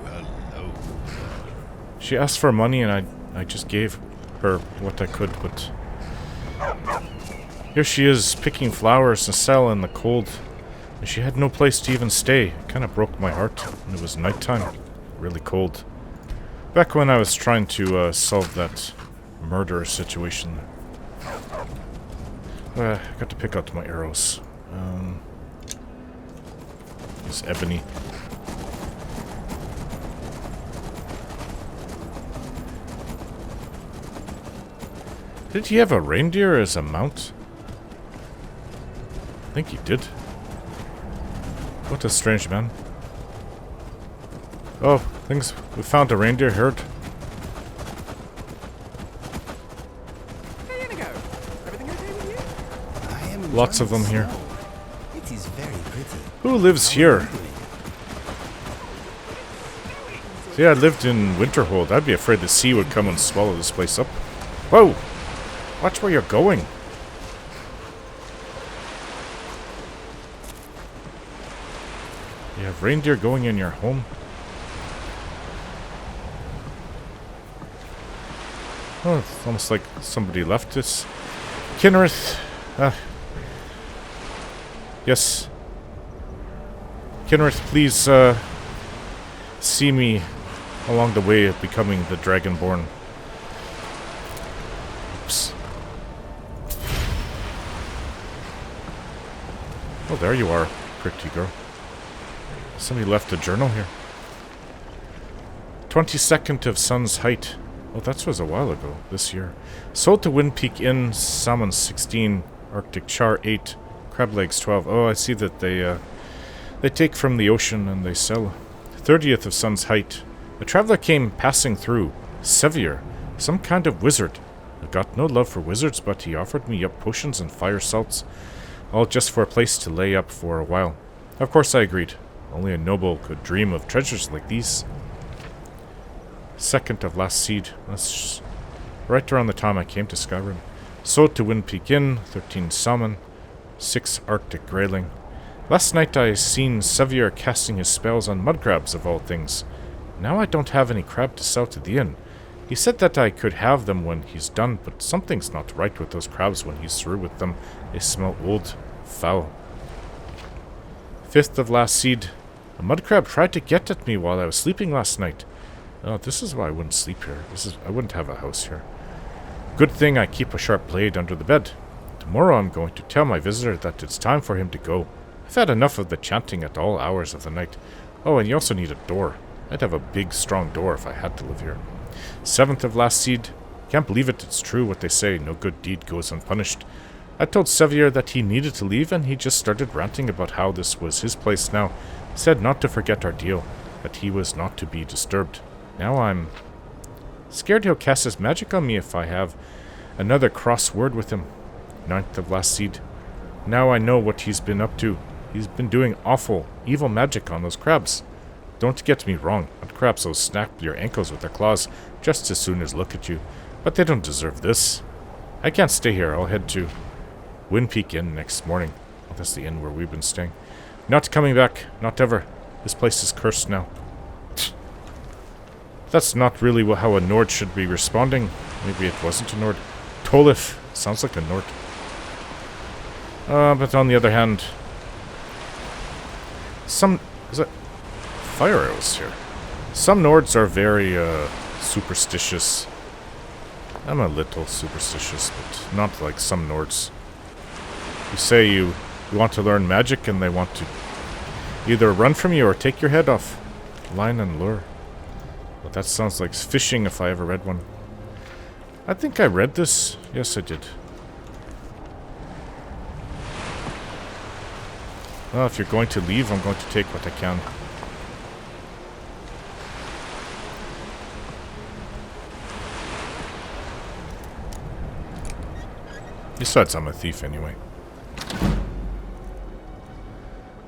hello. She asked for money and I just gave her what I could, but here she is picking flowers to sell in the cold. And she had no place to even stay. It kind of broke my heart. And it was nighttime. Really cold. Back when I was trying to solve that murder situation. I got to pick out my arrows. This ebony. Did he have a reindeer as a mount? I think he did. What a strange man. Oh, things. We found a reindeer herd. Hey, Inigo. Everything okay with you? Lots of them here. It is very pretty. Who lives here? See, I lived in Winterhold. I'd be afraid the sea would come and swallow this place up. Whoa! Watch where you're going. You have reindeer going in your home? Oh, it's almost like somebody left this. Kinnereth. Yes. Kinnereth, please, see me along the way of becoming the Dragonborn. Oops. Oh, there you are, pretty girl. Somebody left a journal here. 22nd of Sun's Height. Oh, that was a while ago, this year. Sold to Windpeak Inn, Salmon 16, Arctic Char 8, Crab Legs 12. Oh, I see that they take from the ocean and they sell. 30th of Sun's Height. A traveler came passing through. Sevier, some kind of wizard. I got no love for wizards, but he offered me up potions and fire salts, all just for a place to lay up for a while. Of course I agreed. Only a noble could dream of treasures like these. 2nd of Last Seed. That's right around the time I came to Skyrim. Sold to Windpeak Inn, 13 Salmon, 6 Arctic Grayling. Last night I seen Sevier casting his spells on mud crabs of all things. Now I don't have any crab to sell to the inn. He said that I could have them when he's done, but something's not right with those crabs when he's through with them. They smell old, foul. 5th of Last Seed. A mud crab tried to get at me while I was sleeping last night. Oh, this is why I wouldn't sleep here. I wouldn't have a house here. Good thing I keep a sharp blade under the bed. Tomorrow I'm going to tell my visitor that it's time for him to go. I've had enough of the chanting at all hours of the night. Oh, and you also need a door. I'd have a big, strong door if I had to live here. 7th of Last Seed. Can't believe it, it's true what they say, no good deed goes unpunished. I told Sevier that he needed to leave, and he just started ranting about how this was his place now. Said not to forget our deal, that he was not to be disturbed. Now I'm scared he'll cast his magic on me if I have another cross word with him. 9th of Last Seed. Now I know what he's been up to. He's been doing awful, evil magic on those crabs. Don't get me wrong, mud crabs will snap your ankles with their claws just as soon as look at you, but they don't deserve this. I can't stay here, I'll head to Windpeak Inn next morning. Oh, that's the inn where we've been staying. Not coming back, not ever. This place is cursed now. That's not really how a Nord should be responding. Maybe it wasn't a Nord. Tolif sounds like a Nord. But on the other hand, is it fire arrows here? Some Nords are very superstitious. I'm a little superstitious, but not like some Nords. You say you want to learn magic and they want to either run from you or take your head off. Line and lure. But that sounds like fishing if I ever read one. I think I read this. Yes, I did. Well, if you're going to leave, I'm going to take what I can. Besides, I'm a thief anyway.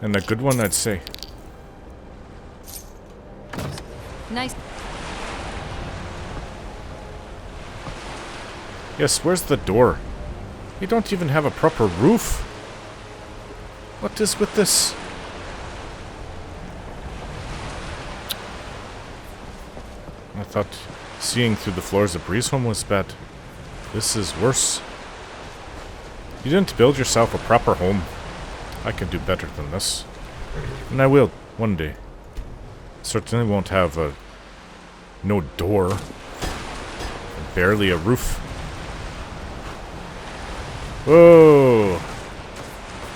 And a good one, I'd say. Nice. Yes, where's the door? You don't even have a proper roof. What is with this? I thought seeing through the floors of Breezeholm was bad. This is worse. You didn't build yourself a proper home. I can do better than this. And I will, one day. Certainly won't have no door. And barely a roof. Whoa!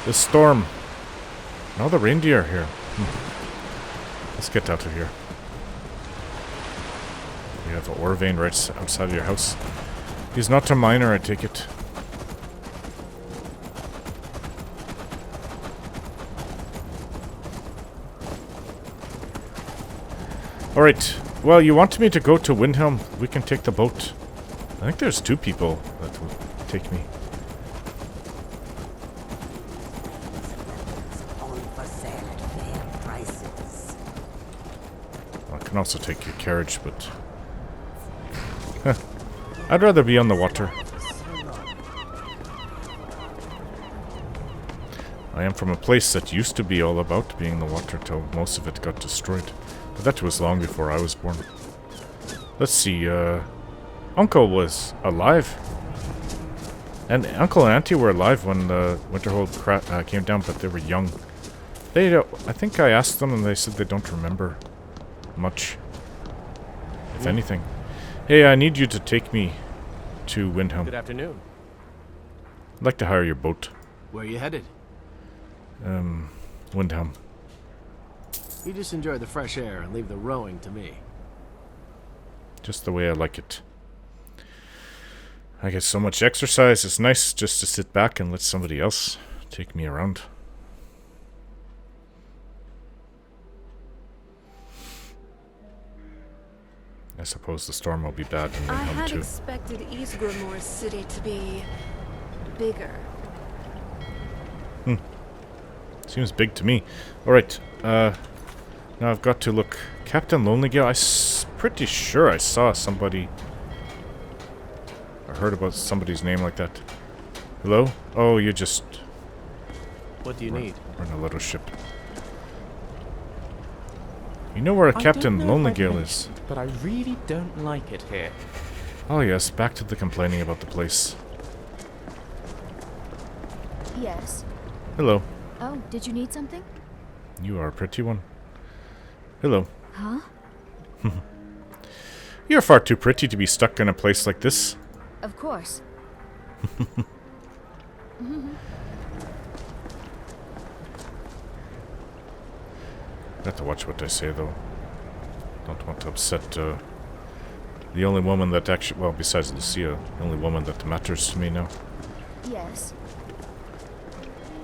This storm. And all the reindeer are here. Let's get out of here. You have an ore vein right outside of your house. He's not a miner, I take it. Alright, well, you want me to go to Windhelm? We can take the boat. I think there's 2 people that will take me. can also take your carriage, but... I'd rather be on the water. I am from a place that used to be all about being the water till most of it got destroyed. But that was long before I was born. Let's see, Uncle was alive. And Uncle and Auntie were alive when the Winterhold came down, but they were young. I think I asked them and they said they don't remember much, if anything. Hey, I need you to take me to Windhelm. Good afternoon. I'd like to hire your boat. Where are you headed? Windhelm. You just enjoy the fresh air and leave the rowing to me. Just the way I like it. I get so much exercise, it's nice just to sit back and let somebody else take me around. I suppose the storm will be bad in I Windhelm had too. expected Ysgramor's city to be bigger. Seems big to me. Alright, now I've got to look. Captain Lonelygale, pretty sure I saw somebody... I heard about somebody's name like that. Hello? Oh, you just... What do you need? We're in a little ship. You know where Captain Lonelygale is? But I really don't like it here. Oh yes, back to the complaining about the place. Yes. Hello. Oh, did you need something? You are a pretty one. Hello. Huh? You're far too pretty to be stuck in a place like this. Of course. I have to watch what I say, though. Don't want to upset the only woman that actually... Well, besides Lucia, the only woman that matters to me now. Yes.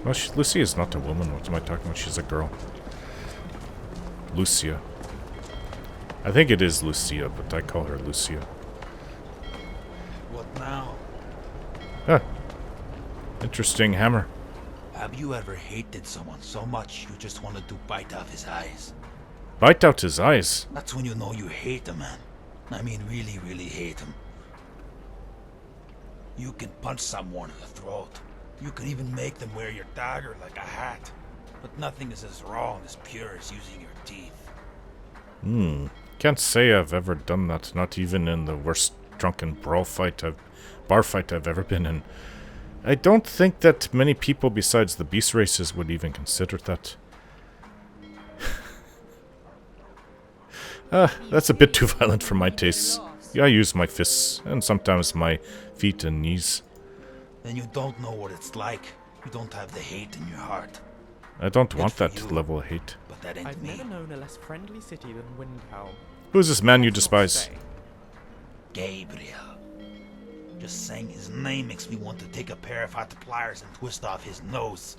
Well, Lucia is not a woman. What am I talking about? She's a girl. Lucia. I think it is Lucia, but I call her Lucia. What now? Ah. Interesting hammer. Have you ever hated someone so much you just wanted to bite off his eyes? Bite out his eyes? That's when you know you hate a man. I mean really, really hate him. You can punch someone in the throat. You can even make them wear your dagger like a hat. But nothing is as wrong as pure as using your teeth. Can't say I've ever done that. Not even in the worst drunken bar fight I've ever been in. I don't think that many people besides the beast races would even consider that. That's a bit too violent for my tastes. Yeah, I use my fists, and sometimes my feet and knees. Then you don't know what it's like. You don't have the hate in your heart. I don't want that level of hate. But that ain't I've me. never known a less friendly city than Windhelm. Who's this man you despise? Gabriel. Just saying his name makes me want to take a pair of hot pliers and twist off his nose.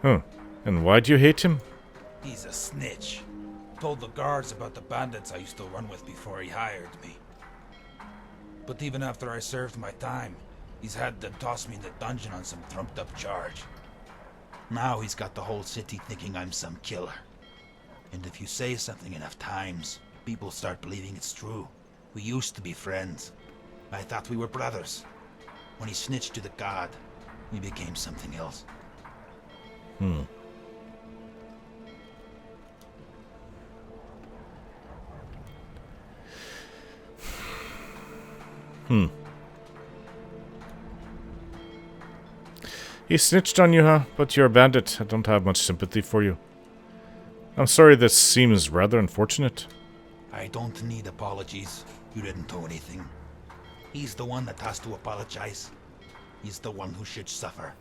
Huh. And why do you hate him? He's a snitch. Told the guards about the bandits I used to run with before he hired me. But even after I served my time, he's had them toss me in the dungeon on some trumped up charge. Now he's got the whole city thinking I'm some killer. And if you say something enough times, people start believing it's true. We used to be friends. I thought we were brothers. When he snitched to the god, we became something else. He snitched on you, huh? But you're a bandit. I don't have much sympathy for you. I'm sorry, this seems rather unfortunate. I don't need apologies. You didn't do anything. He's the one that has to apologize. He's the one who should suffer.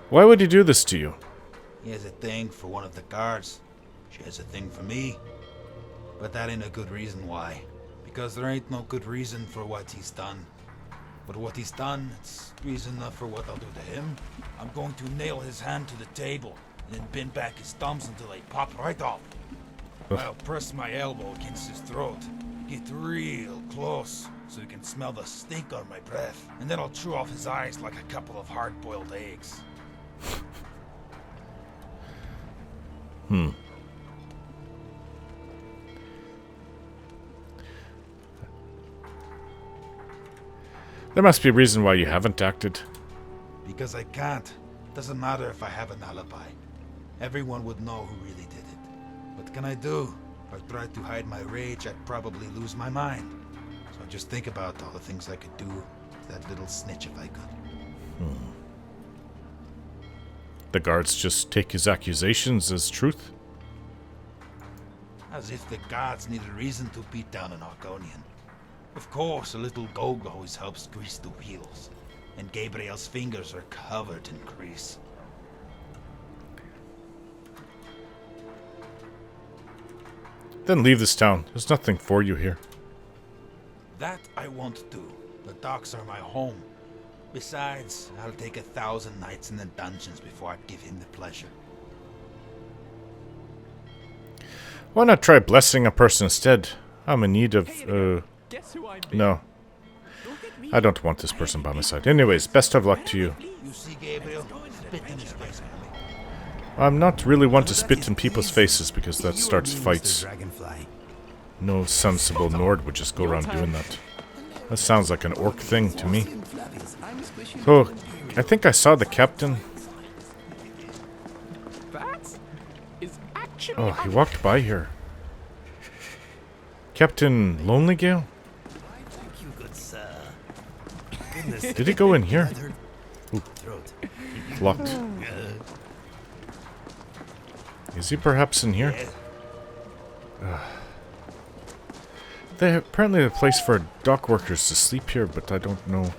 Why would he do this to you? He has a thing for one of the guards. She has a thing for me. But that ain't a good reason why. Because there ain't no good reason for what he's done. But what he's done, it's reason enough for what I'll do to him. I'm going to nail his hand to the table, and then bend back his thumbs until they pop right off. I'll press my elbow against his throat. Get real close, so he can smell the stink on my breath, and then I'll chew off his eyes like a couple of hard-boiled eggs. There must be a reason why you haven't acted. Because I can't. Doesn't matter if I have an alibi. Everyone would know who really did it. What can I do? If I tried to hide my rage, I'd probably lose my mind. So I just think about all the things I could do to that little snitch if I could. The guards just take his accusations as truth? As if the gods need a reason to beat down an Argonian. Of course, a little gold always helps grease the wheels. And Gabriel's fingers are covered in grease. Then leave this town. There's nothing for you here. That I won't do. The docks are my home. Besides, I'll take 1,000 nights in the dungeons before I give him the pleasure. Why not try blessing a person instead? I'm in need of, no. I don't want this person by my side. Anyways, best of luck to you. You see Gabriel? Spit in his face, homie. I'm not really one to spit in people's faces because that starts fights. No sensible Nord would just go around doing that. That sounds like an orc thing to me. So, I think I saw the captain. Oh, he walked by here. Captain Lonelygale? Did he go in here? Ooh. Locked. Is he perhaps in here? They apparently have a place for dock workers to sleep here, but I don't know.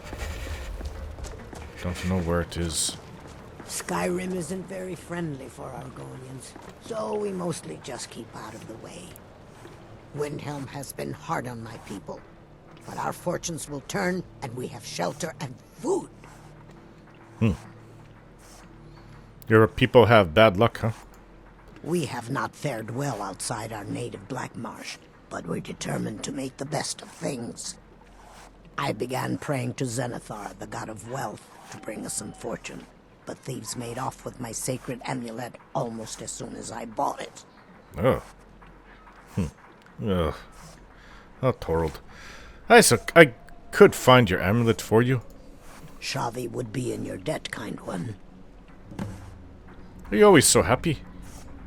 Don't know where it is. Skyrim isn't very friendly for Argonians, so we mostly just keep out of the way. Windhelm has been hard on my people, but our fortunes will turn, and we have shelter and food. Your people have bad luck, huh? We have not fared well outside our native Black Marsh, but we're determined to make the best of things. I began praying to Zenithar, the god of wealth, to bring us some fortune, but thieves made off with my sacred amulet almost as soon as I bought it. Oh. Ugh. Oh, Torald. I could find your amulet for you. Shavi would be in your debt, kind one. Are you always so happy?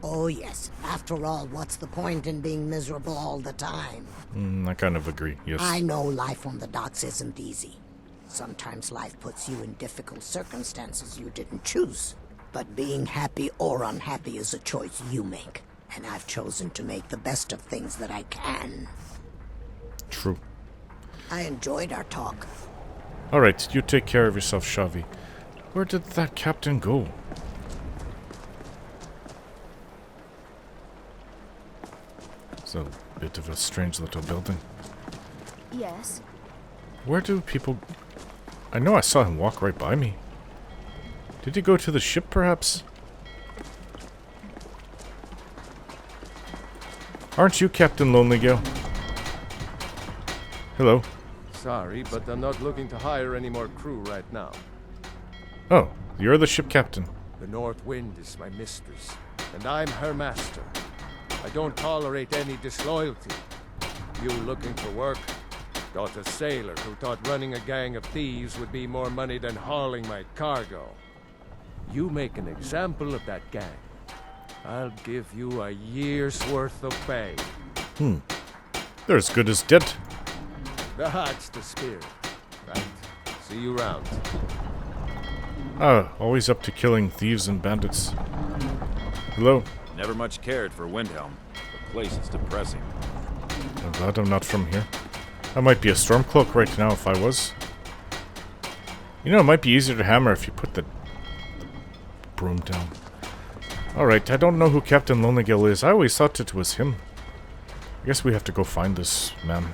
Oh, yes. After all, what's the point in being miserable all the time? I kind of agree, yes. I know life on the docks isn't easy. Sometimes life puts you in difficult circumstances you didn't choose. But being happy or unhappy is a choice you make. And I've chosen to make the best of things that I can. True. I enjoyed our talk. Alright, you take care of yourself, Shavi. Where did that captain go? It's a bit of a strange little building. Yes. Where do people... I know I saw him walk right by me. Did he go to the ship, perhaps? Aren't you Captain Lonelygale? Hello. Sorry, but I'm not looking to hire any more crew right now. Oh, you're the ship captain. The North Wind is my mistress, and I'm her master. I don't tolerate any disloyalty. You looking for work? Got a sailor who thought running a gang of thieves would be more money than hauling my cargo. You make an example of that gang. I'll give you a year's worth of pay. They're as good as dead. That's the spirit. Right. See you round. Always up to killing thieves and bandits. Hello. Never much cared for Windhelm. The place is depressing. I'm glad I'm not from here. I might be a Stormcloak right now if I was. You know, it might be easier to hammer if you put the broom down. Alright, I don't know who Captain Lonelygale is. I always thought it was him. I guess we have to go find this man.